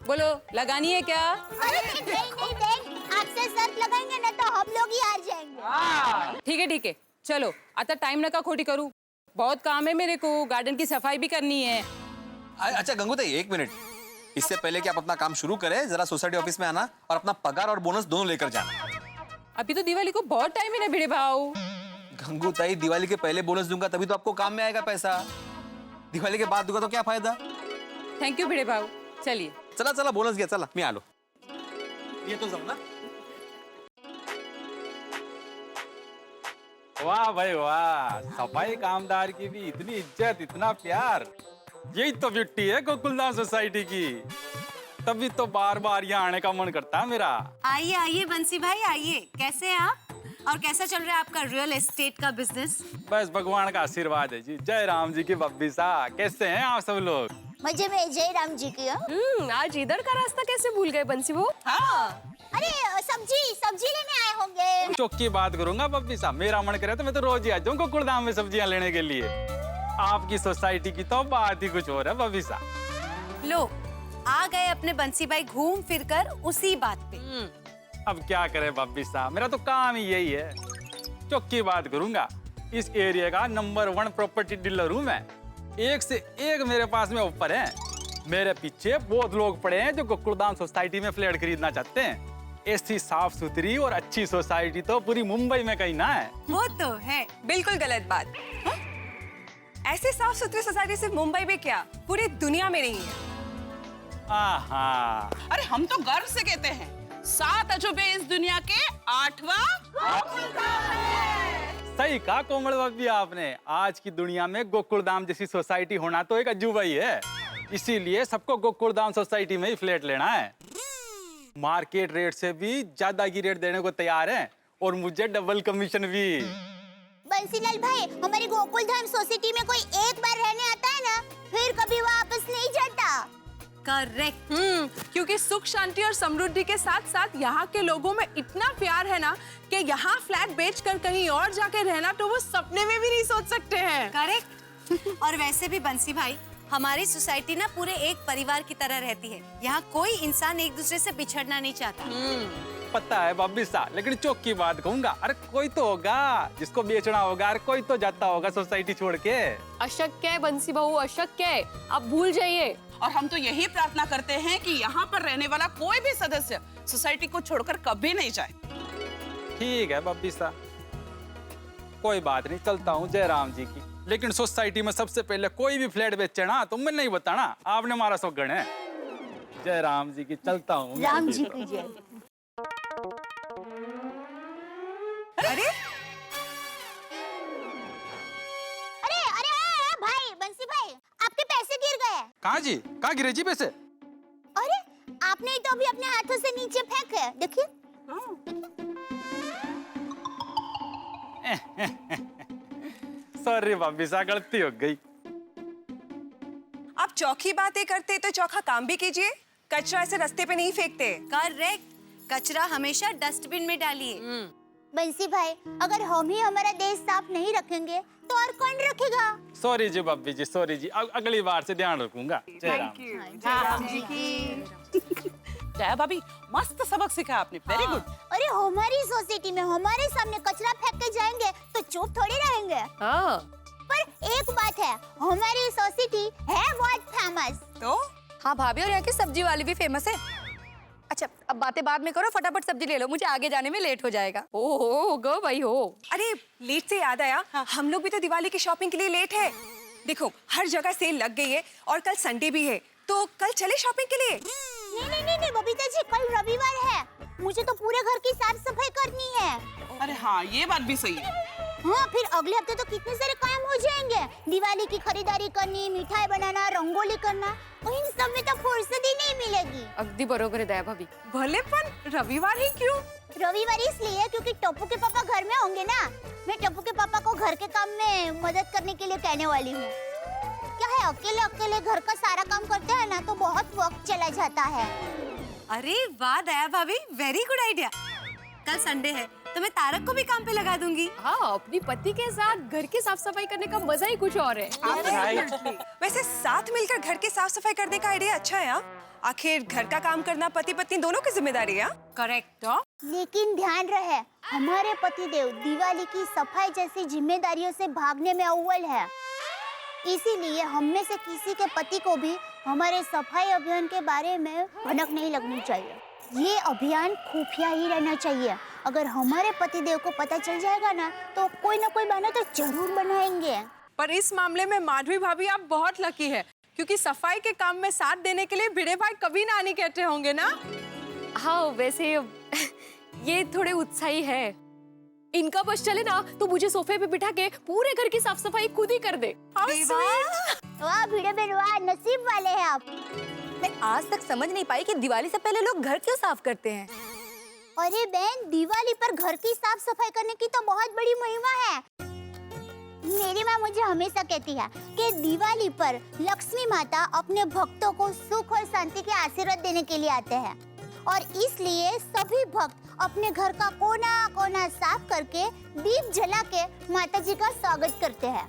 बोलो, लगानी है क्या? अरे नहीं देख, आपसे शर्त लगाएंगे ना तो हम लोग ही हार जाएंगे। ठीक है, चलो आता टाइम नका खोटी करूँ, बहुत काम है मेरे को, गार्डन की सफाई भी करनी है। अच्छा गंगूताई, 1 मिनट, इससे पहले कि आप अपना काम शुरू करें, जरा सोसाइटी ऑफिस में आना और अपना पगार और बोनस दोनों लेकर जाना। अभी तो दिवाली को बहुत टाइम है ना भिड़े भाव। गंगूताई, दिवाली के पहले बोनस दूंगा तभी तो आपको काम में आएगा पैसा। दिवाली के बाद दूंगा तो क्या फायदा? थैंक यू भिड़े भाव, चलिए। चला बोनस गया, चला मैं आलो। ये तो जाऊ ना। वाह भाई वाह, सफाई कामदार की भी इतनी इज्जत, इतना प्यार, यही तो ब्यूटी है गोकुलधाम सोसाइटी की। तभी तो बार बार यहाँ आने का मन करता है मेरा। आइए आइए बंसी भाई, आइए। कैसे हैं आप? और कैसा चल रहा है आपका रियल एस्टेट का बिजनेस? बस भगवान का आशीर्वाद है जी। जय राम जी की बब्बी सा, कैसे हैं आप सब लोग? मजे में जय राम जी की। आज इधर का रास्ता कैसे भूल गए बंसी वो? हाँ। अरे सब्जी लेने आए होंगे। चौकी बात करूंगा बब्बी सा, मेरा मन करे तो मैं तो रोज ही आ जाऊँ गोकुलधाम में सब्जियां लेने के लिए। आपकी सोसाइटी की तो बात ही कुछ और है बब्बी सा। लो, आ गए अपने बंसी भाई घूम फिर कर उसी बात पे। अब क्या करे बब्बी साहब, मेरा तो काम ही यही है। चौकी बात करूंगा, इस एरिया का नंबर 1 प्रॉपर्टी डीलर हूँ मैं। एक से एक मेरे पास में ऑफर है। मेरे पीछे बहुत लोग पड़े हैं जो गोकुलधाम सोसाइटी में फ्लैट खरीदना चाहते हैं। ऐसी साफ सुथरी और अच्छी सोसाइटी तो पूरी मुंबई में कहीं ना है। वो तो है, बिल्कुल गलत बात। हा? ऐसी साफ सुथरी सोसाइटी सिर्फ मुंबई में क्या, पूरी दुनिया में नहीं है। आहा। अरे हम तो गर्व से कहते हैं 7 अजूबे इस दुनिया के 8वां। सही कहा कोमल भाभी आपने, आज की दुनिया में गोकुलधाम जैसी सोसाइटी होना तो एक अजूबा ही है। इसीलिए सबको गोकुलधाम सोसाइटी में ही फ्लैट लेना है। मार्केट रेट से भी ज्यादा की रेट देने को तैयार है और मुझे डबल कमीशन भी। बंसीलाल भाई, हमारी गोकुलधाम सोसाइटी में कोई एक बार रहने आता है ना, फिर कभी वापस नहीं जाता। करेक्ट। क्योंकि सुख शांति और समृद्धि के साथ साथ यहाँ के लोगों में इतना प्यार है ना कि यहाँ फ्लैट बेचकर कहीं और जाके रहना तो वो सपने में भी नहीं सोच सकते हैं। करेक्ट। और वैसे भी बंसी भाई, हमारी सोसाइटी ना पूरे एक परिवार की तरह रहती है। यहाँ कोई इंसान एक दूसरे से बिछड़ना नहीं चाहता। पता है बब्बी सा, लेकिन चौक की बात कहूंगा, अरे कोई तो होगा जिसको बेचना होगा, अरे कोई तो जाता होगा सोसाइटी छोड़ के। अशक्य है बंसी बहू, अशक्य है, आप भूल जाइए। और हम तो यही प्रार्थना करते हैं कि यहाँ पर रहने वाला कोई भी सदस्य सोसाइटी को छोड़कर कभी नहीं जाए। ठीक है बब्बी सा, कोई बात नहीं, चलता हूँ जय राम जी की। लेकिन सोसाइटी में सबसे पहले कोई भी फ्लैट बेचे ना तो मैं नहीं बताना, आपने हमारा सौगन है। जय राम जी की, चलता हूँ। राम जी की जय। अरे भाई, बंसी भाई, आपके पैसे गिर गए। कहाँ जी, कहाँ गिरे जी पैसे? अरे आपने ही तो अभी अपने हाथों से नीचे फेंके, देखिए। सॉरी भाभी सा, गलती हो गई। आप चौकी बातें करते तो चौखा काम भी कीजिए। कचरा ऐसे रास्ते पे नहीं फेंकते। करेक्ट। कचरा हमेशा डस्टबिन में डालिए। बंसी भाई, अगर हम ही हमारा देश साफ नहीं रखेंगे तो और कौन रखेगा? सॉरी जी भाभी जी, सॉरी जी, अगली बार से ध्यान रखूंगा। जय राम जी की। जया भाभी, मस्त सबक सीखा आपने, वेरी गुड। अरे हमारी सोसाइटी में हमारे सामने कचरा फेंक के जाएंगे तो चुप थोड़ी रहेंगे। हाँ। पर एक बात है, हमारी सोसाइटी है बहुत फेमस। तो हाँ भाभी, और यहाँ की सब्जी वाली भी फेमस है। अच्छा, अब बातें बाद में करो, फटाफट सब्जी ले लो, मुझे आगे जाने में लेट हो जाएगा। ओहो गो भाई हो। अरे लेट से याद आया, हम लोग भी तो दिवाली की शॉपिंग के लिए लेट है। देखो हर जगह सेल लग गई है और कल संडे भी है, तो कल चले शॉपिंग के लिए। नहीं बबीता जी, कल रविवार है, मुझे तो पूरे घर की साफ सफाई करनी है। अरे हाँ, ये बात भी सही है। हाँ, फिर अगले हफ्ते तो कितने सारे काम हो जाएंगे। दिवाली की खरीदारी करनी, मिठाई बनाना, रंगोली करना, और इन सब में तो फुर्सत ही नहीं मिलेगी। अगदी बरोबर है दया भाभी। भले पण रविवार ही क्यों? रविवार इसलिए क्योंकि टप्पू के पापा घर में होंगे ना। मैं टप्पू के पापा को घर के काम में मदद करने के लिए कहने वाली हूँ। क्या है, अकेले अकेले घर का सारा काम करते हैं ना तो बहुत वक्त चला जाता है। अरे वाह दया भाभी, वेरी गुड आइडिया। कल संडे है तो मैं तारक को भी काम पे लगा दूंगी। हाँ, अपनी पति के साथ घर की साफ सफाई करने का मजा ही कुछ और है। वैसे साथ मिलकर घर की साफ सफाई करने का आइडिया अच्छा है। आखिर घर का काम करना पति पत्नी दोनों की जिम्मेदारी है। करेक्ट। लेकिन ध्यान रहे, हमारे पतिदेव दिवाली की सफाई जैसी जिम्मेदारियों से भागने में अव्वल है। इसीलिए हम में से किसी के पति को भी हमारे सफाई अभियान के बारे में भनक नहीं लगनी चाहिए। ये अभियान खुफिया ही रहना चाहिए। अगर हमारे पतिदेव को पता चल जाएगा ना तो कोई ना कोई बहाना तो जरूर बनाएंगे। पर इस मामले में माधवी भाभी आप बहुत लकी है, क्योंकि सफाई के काम में साथ देने के लिए भिड़े भाई कभी ना नहीं कहते होंगे ना। हाँ, वैसे ये थोड़े उत्साही है। इनका बस चले ना तो मुझे सोफे पे बिठा के पूरे घर की साफ सफाई खुद ही कर दे। वाह भिड़े बहन, वाह, नसीब वाले हैं आप। मैं आज तक समझ नहीं पाई कि दिवाली से पहले लोग घर क्यों साफ करते हैं। अरे बहन, दिवाली पर घर की साफ सफाई करने की तो बहुत बड़ी महिमा है। मेरी माँ मुझे हमेशा कहती है कि दिवाली पर लक्ष्मी माता अपने भक्तों को सुख और शांति के आशीर्वाद देने के लिए आते हैं, और इसलिए सभी भक्त अपने घर का कोना कोना साफ करके दीप जला के माता जी का स्वागत करते हैं।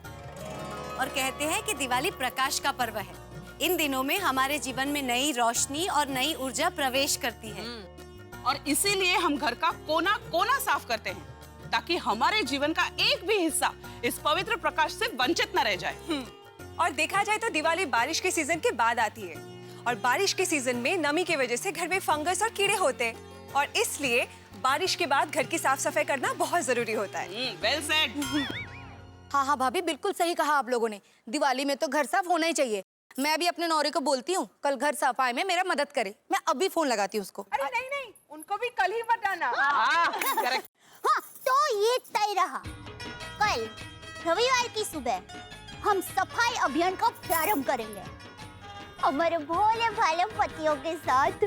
और कहते हैं कि दिवाली प्रकाश का पर्व है। इन दिनों में हमारे जीवन में नई रोशनी और नई ऊर्जा प्रवेश करती है। और इसीलिए हम घर का कोना कोना साफ करते हैं, ताकि हमारे जीवन का एक भी हिस्सा इस पवित्र प्रकाश से वंचित न रह जाए। और देखा जाए तो दिवाली बारिश के सीजन के बाद आती है, और बारिश के सीजन में नमी की वजह से घर में फंगस और कीड़े होते हैं, और इसलिए बारिश के बाद घर की साफ सफाई करना बहुत जरूरी होता है। Well said. हाँ हाँ भाभी, बिल्कुल सही कहा आप लोगों ने। दिवाली में तो घर साफ होना ही चाहिए। मैं भी अपने नौरे को बोलती हूँ कल घर सफाई में मेरा मदद करे। मैं अभी फोन लगाती हूँ उसको। अरे नहीं नहीं, उनको भी कल ही बताना। हाँ, तो ये तय रहा, कल रविवार की सुबह हम सफाई अभियान का प्रारंभ करेंगे हमारे भोले भाले पतियों के साथ।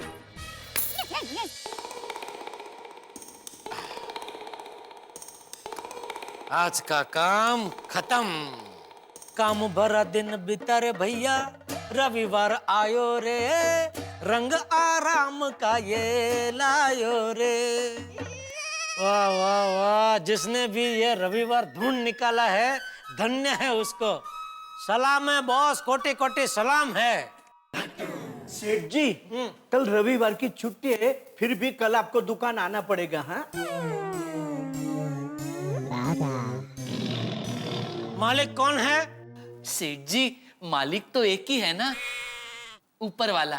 आज का काम खत्म। काम भरा दिन बीता रे भैया, रविवार आयो रे, रंग आराम का ये लायो रे। वाह वाह वाह, जिसने भी ये रविवार ढूंढ निकाला है धन्य है उसको। सलाम है बॉस, कोटि कोटि सलाम है। सेठ जी, कल रविवार की छुट्टी है, फिर भी कल आपको दुकान आना पड़ेगा। हाँ, मालिक कौन है? सेठ जी, मालिक तो एक ही है ना, ऊपर वाला।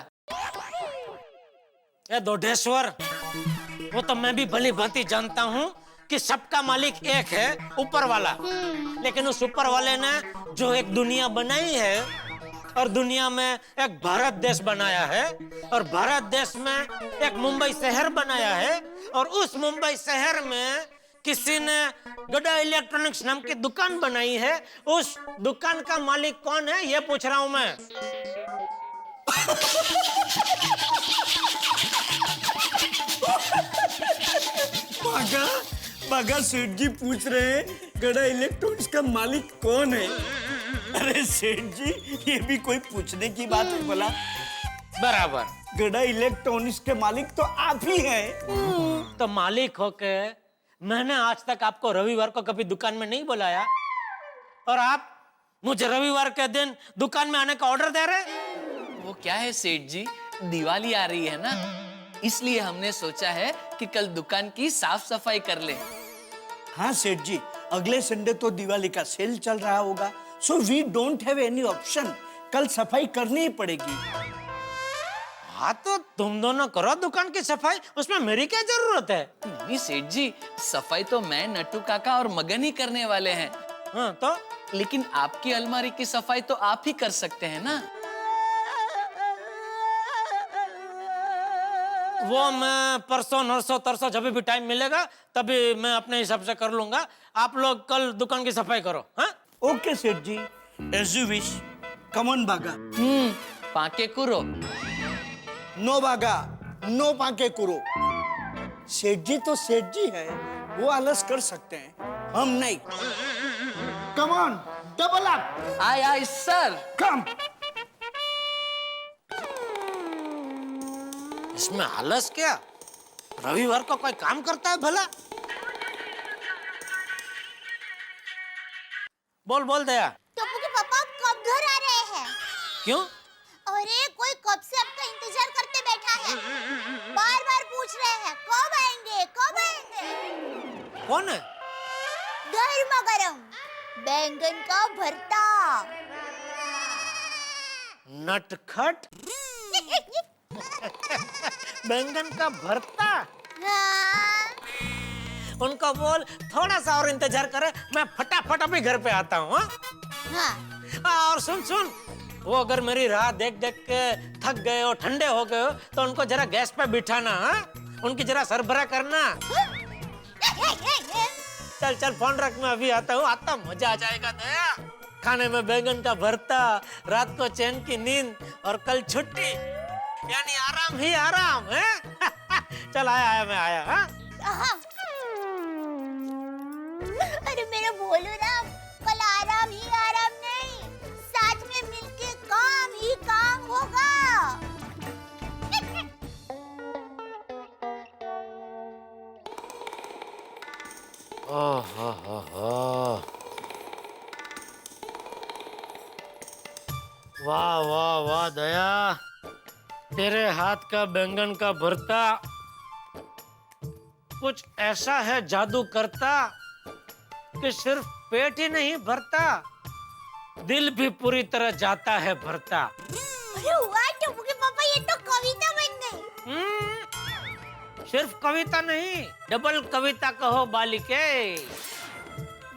ये दोढेश्वर, वो तो मैं भी भली भांति जानता हूँ कि सबका मालिक एक है, ऊपर वाला। लेकिन उस ऊपर वाले ने जो एक दुनिया बनाई है, और दुनिया में एक भारत देश बनाया है, और भारत देश में एक मुंबई शहर बनाया है, और उस मुंबई शहर में किसी ने गड़ा इलेक्ट्रॉनिक्स नाम की दुकान बनाई है। उस दुकान का मालिक कौन है ये पूछ रहा हूं मैं। बागा सेठ जी पूछ रहे हैं गड़ा इलेक्ट्रॉनिक्स का मालिक कौन है। अरे सेठ जी, ये भी कोई पूछने की बात है भला? बराबर, गड़ा इलेक्ट्रॉनिक्स के मालिक तो आप ही हैं। तो मालिक होके मैंने आज तक आपको रविवार को कभी दुकान में नहीं बुलाया, और आप मुझे रविवार के दिन दुकान में आने का ऑर्डर दे रहे। वो क्या है सेठ जी, दिवाली आ रही है ना, इसलिए हमने सोचा है कि कल दुकान की साफ सफाई कर ले। हाँ सेठ जी, अगले संडे तो दिवाली का सेल चल रहा होगा, so we don't have any option, कल सफाई करनी ही पड़ेगी। हाँ, तो तुम दोनों करो दुकान की सफाई, उसमें मेरी क्या जरूरत है? नहीं सेठ जी, सफाई तो मैं, नट्टू काका और मगन ही करने वाले हैं। हाँ, तो लेकिन आपकी अलमारी की सफाई तो आप ही कर सकते हैं ना। वो मैं परसों नरसों तरसों जब भी टाइम मिलेगा तभी मैं अपने हिसाब से कर लूंगा। आप लोग कल दुकान की सफाई करो। हाँ okay Seth ji, as you wish. Come on बागा। पाके कुरो। नो बागा, नो पाके कुरो। सेठ जी तो सेठ जी है, वो आलस कर सकते हैं, हम नहीं। Come on, double up. Aye aye sir. Come. इसमें आलस क्या? रविवार को कोई काम करता है भला? बोल बोल दया। टप्पू के पापा कब घर आ रहे हैं? क्यों? अरे कोई कब से आपका इंतजार करते बैठा है, बार बार पूछ रहे हैं कब आएंगे कब आएंगे। कौन है? गर्मा गर्म बैंगन का भरता। नटखट। बैंगन का भरता। हाँ। उनको बोल थोड़ा सा और इंतजार करे, मैं फटाफट अभी घर पे आता हूँ। हाँ? और सुन सुन, वो अगर मेरी राह देख देख के थक गए हो, ठंडे हो गए हो, तो उनको जरा गैस पे बिठाना। हाँ? उनकी जरा सरबराह करना। चल चल फोन रख, मैं अभी आता हूँ। आता मजा आ जाएगा दया। खाने में बैंगन का भरता, रात को चैन की नींद और कल छुट्टी, यानी आराम ही आराम है। चल आया आया मैं आया। हाँ? अरे मेरा बोलो ना, कल आराम ही आराम नहीं, साथ में मिलके काम ही काम होगा। वाह वाह वाह दया, तेरे हाथ का बैंगन का भरता कुछ ऐसा है जादू करता कि सिर्फ पेट ही नहीं भरता, दिल भी पूरी तरह जाता है भरता। अरे वाह टप्पू के पापा, ये तो कविता बन गई। सिर्फ कविता नहीं, डबल कविता कहो बालिके।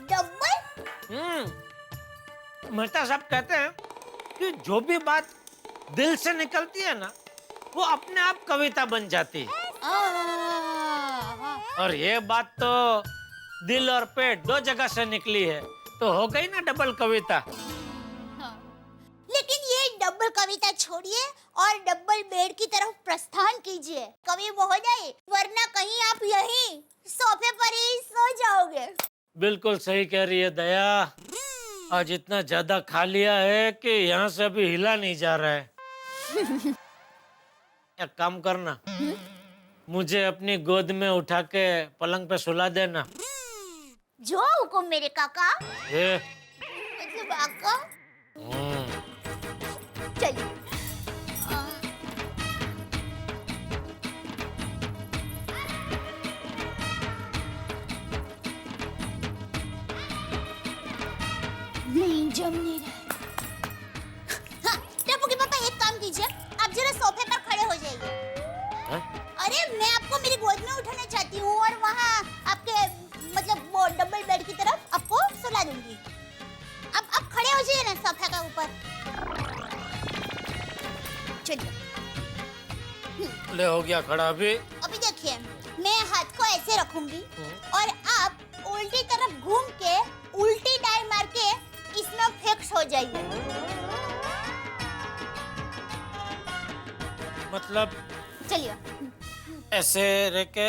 डबल? मेहता साहब कहते हैं कि जो भी बात दिल से निकलती है ना, वो अपने आप कविता बन जाती है। और ये बात तो दिल और पेट दो जगह से निकली है, तो हो गई ना डबल कविता। लेकिन ये डबल कविता छोड़िए और डबल बेड की तरफ प्रस्थान कीजिए कवि महोदय, वरना कहीं आप यहीं सोफे पर ही सो जाओगे। बिल्कुल सही कह रही है दया, आज इतना ज्यादा खा लिया है कि यहाँ से अभी हिला नहीं जा रहा है। एक काम करना, मुझे अपनी गोद में उठा के पलंग पे सुला देना। जो हुकुम मेरे काका। ये मतलब आका। चलिए। नहीं जम नहीं रहा। हाँ, टप्पू के पापा एक काम कीजिए, आप जरा सोफे पर खड़े हो जाइए। अरे मैं आपको मेरी गोद में उठाना चाहती हूँ और वहाँ आपके मतलब वो डबल बेड की तरफ आपको सुला दूंगी। अब खड़े हो जाइए ना सोफे के ऊपर। चलिए। ले हो गया खड़ा अभी। अभी देखिए, मैं हाथ को ऐसे रखूंगी और आप उल्टी तरफ घूम के उल्टी डाई मार के इसमें फिक्स हो जाइए। मतलब चलिए ऐसे रह के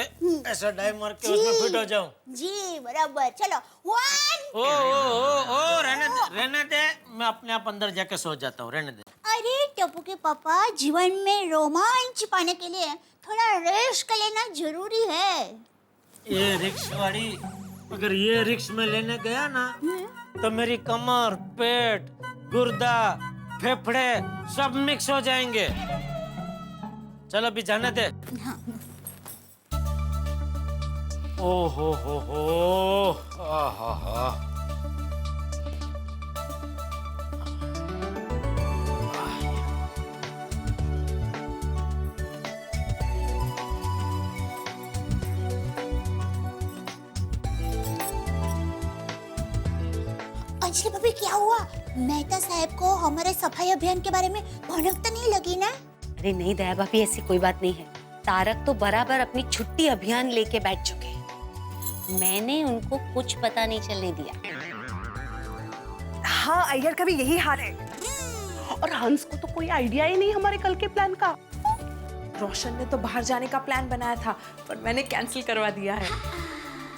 ऐसा डाई मार के उसमें फिट हो जाऊं। जी बराबर। चलो 1 ओ रहने दे, मैं अपने आप अंदर जाके सो जाता हूँ, रहने दे। अरे टप्पू के पापा, जीवन में रोमांच पाने के लिए थोड़ा रिस्क लेना जरूरी है। ये रिक्स वाली, अगर ये रिक्स में लेने गया ना तो मेरी कमर, पेट, गुर्दा, फेफड़े सब मिक्स हो जाएंगे। चल अभी जाने दे। ओ हो आहा। अंजलि भाभी क्या हुआ? मेहता साहब को हमारे सफाई अभियान के बारे में भनक तो नहीं लगी ना? अरे नहीं दया भाभी, ऐसी कोई बात नहीं है। तारक तो बराबर अपनी छुट्टी अभियान लेके बैठ चुके हैं। मैंने उनको कुछ पता नहीं चलने दिया। हाँ, अय्यर का भी यही हाल है। और हंस को तो कोई आइडिया ही नहीं हमारे कल के प्लान का। रोशन ने तो बाहर जाने का प्लान बनाया था, पर मैंने कैंसिल करवा दिया है।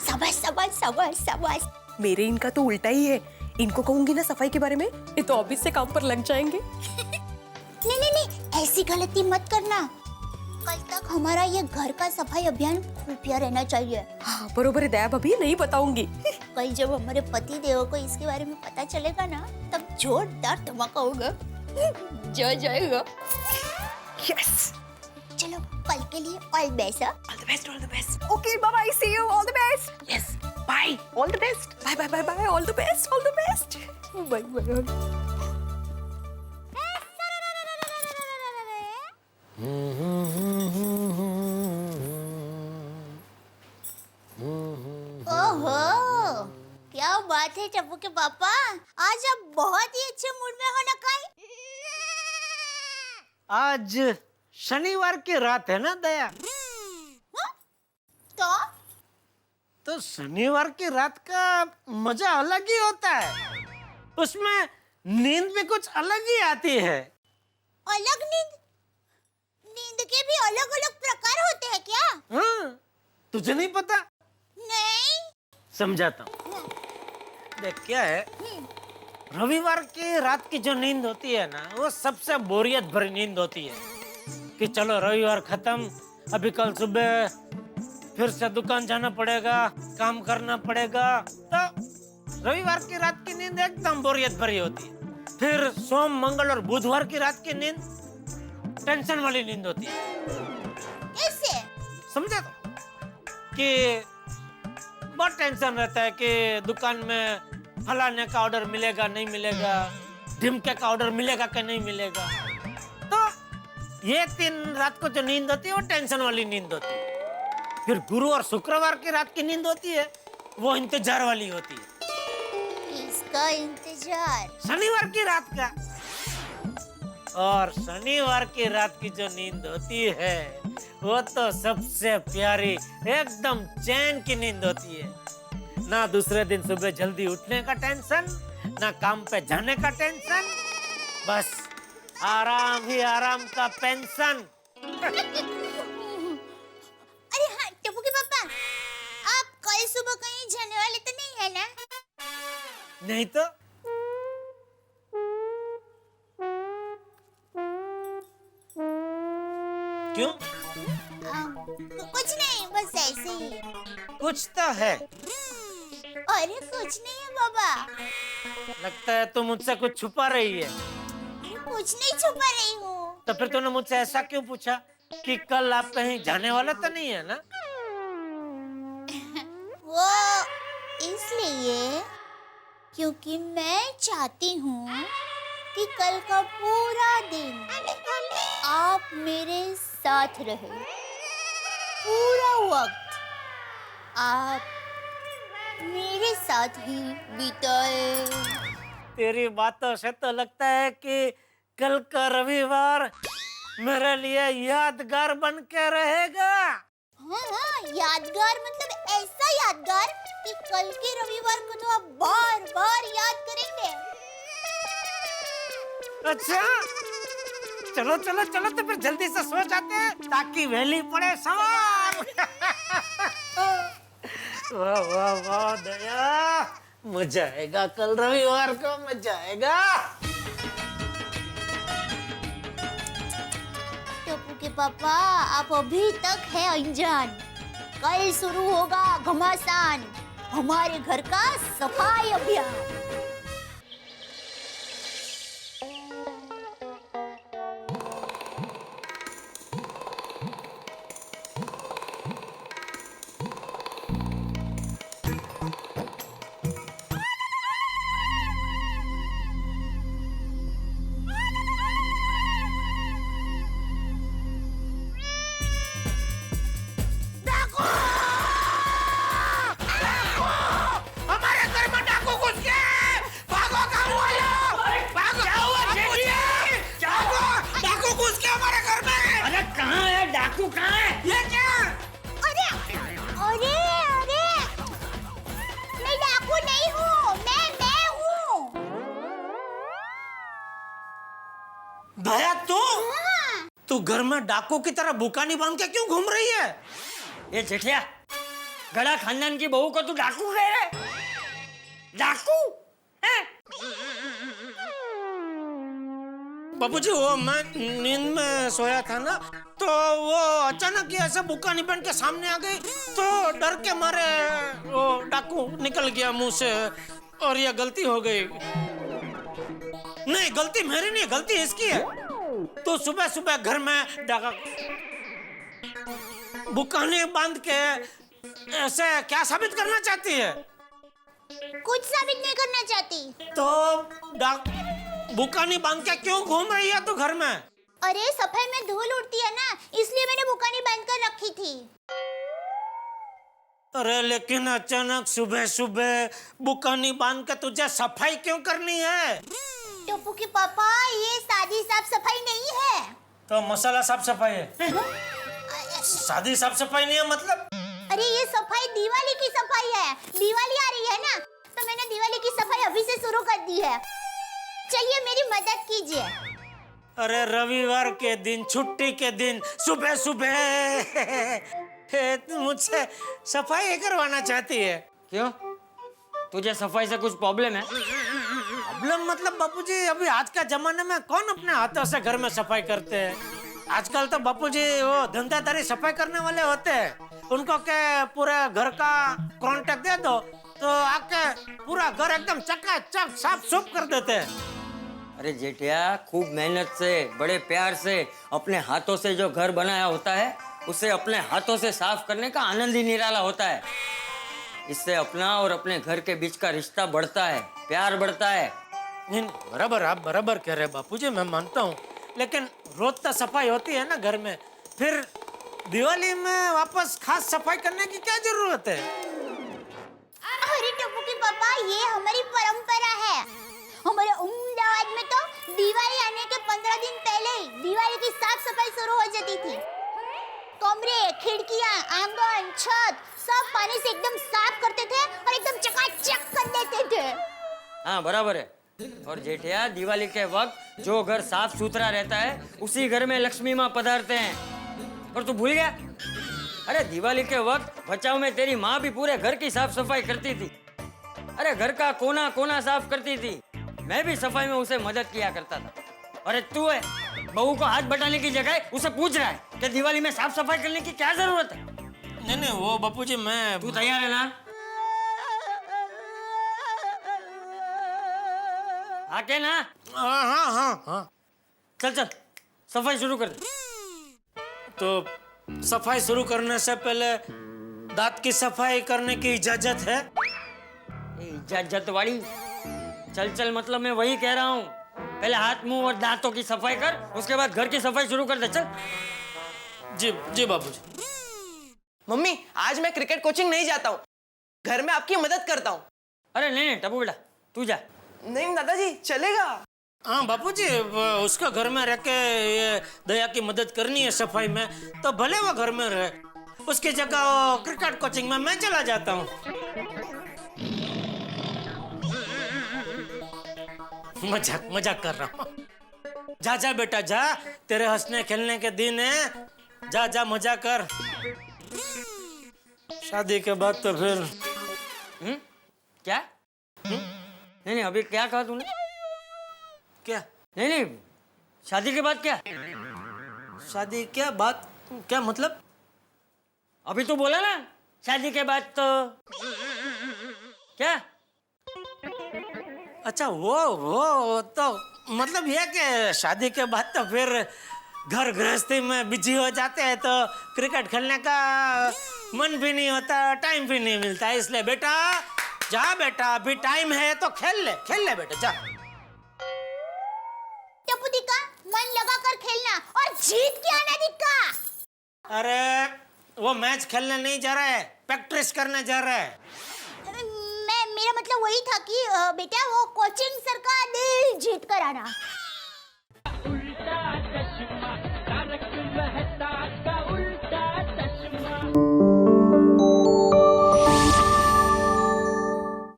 शाबाश शाबाश शाबाश शाबाश। मेरे इनका तो उल्टा ही है। इनको कहूंगी ना सफाई के बारे में, ये तो ऑफिस से काम पर लग जाएंगे। नहीं नहीं नहीं, ऐसी गलती मत करना। कल तक हमारा ये घर का सफाई अभियान खुफिया रहना चाहिए। हाँ, बरोबर है दया भाभी, नहीं बताऊंगी। कल जब हमारे पति देव को इसके बारे में पता चलेगा ना, तब जोरदार धमाका होगा। जय जाएगा। यस। चलो कल के लिए all best. All the best, all the best. Okay, bye bye, see you, all the best. Yes, bye, all the best. Bye bye bye bye, all the best, all the best. Bye bye. ओहो, क्या बात है टप्पू के पापा, आज आप बहुत ही अच्छे मूड में हो ना। काई आज शनिवार की रात है ना दया? तो शनिवार की रात का मजा अलग ही होता है। उसमें नींद भी कुछ अलग ही आती है। अलग नींद? नींद के भी अलग अलग प्रकार होते हैं क्या? हाँ, तुझे नहीं पता? नहीं। समझाता हूँ। देख क्या है, रविवार की रात की जो नींद होती है ना, वो सबसे बोरियत भरी नींद होती है। कि चलो रविवार खत्म, अभी कल सुबह फिर से दुकान जाना पड़ेगा, काम करना पड़ेगा। तो रविवार की रात की नींद एकदम बोरियत भरी होती है। फिर सोम, मंगल और बुधवार की रात की नींद टेंशन वाली नींद होती है। कैसे? समझे? कि बहुत टेंशन रहता है कि दुकान में फलाने का ऑर्डर मिलेगा नहीं मिलेगा, ढिमके का ऑर्डर मिलेगा कि नहीं मिलेगा। तो ये 3 रात को जो नींद होती है वो टेंशन वाली नींद होती है। फिर गुरु और शुक्रवार की रात की नींद होती है, वो इंतजार वाली होती है। इसका इंतजार? शनिवार की रात का। और शनिवार की रात की जो नींद होती है, वो तो सबसे प्यारी, एकदम चैन की नींद होती है। ना दूसरे दिन सुबह जल्दी उठने का टेंशन, ना काम पे जाने का टेंशन, बस आराम ही आराम का पेंशन। अरे हाँ टप्पू के पापा, आप कल सुबह कहीं जाने वाले तो नहीं है ना? नहीं तो। क्यों? कुछ नहीं, बस ऐसे ही। कुछ तो है। अरे कुछ नहीं है बाबा। लगता है तुम मुझसे कुछ छुपा रही है। कुछ नहीं छुपा रही हूँ। तो फिर तूने मुझसे ऐसा क्यों पूछा कि कल आप कहीं जाने वाला तो नहीं है ना? वो इसलिए क्योंकि मैं चाहती हूँ कि कल का पूरा दिन आप मेरे साथ रहे। पूरा वक्त आप मेरे साथ ही बिताए। तेरी बातों से तो लगता है कि कल का रविवार मेरे लिए यादगार बन के रहेगा। हाँ, यादगार मतलब ऐसा यादगार कि कल के रविवार को तो आप बार बार याद करेंगे। अच्छा, चलो चलो चलो, तो फिर जल्दी से सो जाते हैं ताकि वैली पड़े सवार। वाह वाह वाह दया, मजा आएगा कल रविवार को, मजा आएगा। टप्पू के पापा, आप अभी तक है अनजान। कल शुरू होगा घमासान, हमारे घर का सफाई अभियान। हमारे घर में डाकू घुस गया। दया तू घर में डाकू की तरह बुकानी बांध के क्यों घूम रही है? ये जेठिया, गड़ा खानदान की बहू को तू डाकू कह रहा है? डाकू? बाबूजी वो मैं नींद में सोया था ना, तो वो अचानक ही ऐसे बुकानी बन के सामने आ गई, तो डर के मारे वो डाकू निकल गया मुंह से और ये गलती हो गई। नहीं, गलती मेरी नहीं, गलती इसकी है। तो सुबह सुबह घर में डाका बुकानी बांध के ऐसे क्या साबित करना चाहती है? कुछ साबित नहीं करना चाहती। तो बुकानी बांध के क्यों घूम रही है तू घर में? अरे सफाई में धूल उड़ती है ना, इसलिए मैंने बुकानी बांध कर रखी थी। अरे लेकिन अचानक सुबह सुबह बुकानी बांध के तुझे सफाई क्यों करनी है? टप्पू के पापा, ये सादी साफ सफाई नहीं है। तो मसाला साफ सफाई है? सादी साफ सफाई नहीं है मतलब? अरे ये सफाई दिवाली की सफाई है। दिवाली आ रही है ना, तो मैंने दिवाली की सफाई अभी से शुरू कर दी है। चलिए मेरी मदद कीजिए। अरे रविवार के दिन, छुट्टी के दिन, सुबह सुबह मुझसे सफाई करवाना चाहती है? क्यों? तुझे सफाई से कुछ प्रॉब्लम है? प्रॉब्लम मतलब बापूजी, अभी आज के जमाने में कौन अपने हाथों से घर में सफाई करते हैं? आजकल तो बापूजी वो धंधादारी सफाई करने वाले होते हैं, उनको के पूरे घर का कॉन्ट्रैक्ट दे दो तो आके पूरा घर एकदम चकाचक साफ सुफ कर देते हैं। अरे जेठिया, खूब मेहनत से, बड़े प्यार से, अपने हाथों से जो घर बनाया होता है, उसे अपने हाथों से साफ करने का आनंद ही निराला होता है। इससे अपना और अपने घर के बीच का रिश्ता बढ़ता है, प्यार बढ़ता है। नहीं, बराबर, आप बराबर कह रहे हैं बापूजी, मैं मानता हूँ, लेकिन रोज तो सफाई होती है ना घर में, फिर दिवाली में वापस खास सफाई करने की क्या जरूरत है? अरे टप्पू के पापा, ये हमारी परंपरा है। हमारे अहमदाबाद में तो दिवाली आने के 15 दिन पहले ही दिवाली की साफ सफाई शुरू हो जाती थी। कमरे, खिड़कियां, आंगन, छत सब पानी से एकदम साफ करते थे और एकदम चकाचक कर देते थे। हाँ बराबर है। और जेठिया, दिवाली के वक्त जो घर साफ सुथरा रहता है, उसी घर में लक्ष्मी माँ पधारते हैं। और तू भूल गया? अरे दिवाली के वक्त बचाव में तेरी माँ भी पूरे घर की साफ सफाई करती थी। अरे घर का कोना कोना साफ करती थी। मैं भी सफाई में उसे मदद किया करता था। अरे तू है, बहू को हाथ बटाने की जगह उसे पूछ रहा है कि दिवाली में साफ सफाई करने की क्या जरूरत है? नहीं, वो बापूजी मैं... तू तैयार है ना? आके ना? हाँ। चल सफाई शुरू कर दे। तो सफाई शुरू करने से पहले दांत की सफाई करने की इजाजत है? इजाजत वाली? चल मतलब मैं वही कह रहा हूँ। पहले हाथ, मुंह और दांतों की सफाई कर, उसके बाद घर की सफाई शुरू कर दे। चल। जी बाबूजी। मम्मी, आज मैं क्रिकेट कोचिंग नहीं जाता हूँ, घर में आपकी मदद करता हूँ। अरे नहीं टप्पू बेटा, तू जा। नहीं दादाजी, चलेगा। हाँ बापूजी, उसका घर में रह के ये दया की मदद करनी है सफाई में, तो भले वो घर में रहे, उसकी जगह वो क्रिकेट कोचिंग में मैं चला जाता हूँ। मजाक कर रहा हूँ। जा बेटा जा, तेरे हंसने खेलने के दिन है, जा मजा कर। शादी के बाद तो फिर क्या? नहीं अभी क्या कहा तूने? क्या? नहीं शादी के बाद क्या? शादी क्या बात, क्या मतलब? अभी तू बोला ना शादी के बाद तो क्या? अच्छा वो तो मतलब ये कि शादी के बाद तो फिर घर गृहस्थी में बिजी हो जाते हैं, तो क्रिकेट खेलने का मन भी नहीं होता, टाइम भी नहीं मिलता, इसलिए बेटा जा बेटा, अभी टाइम है तो खेल ले बेटा, जा। टप्पू दिक्का, मन लगा कर खेलना और जीत के आना दिक्का। अरे वो मैच खेलने नहीं जा रहा है, प्रैक्टिस करने जा रहा है। मेरा मतलब वही था कि बेटा वो कोचिंग सर का दिल जीत कर आना।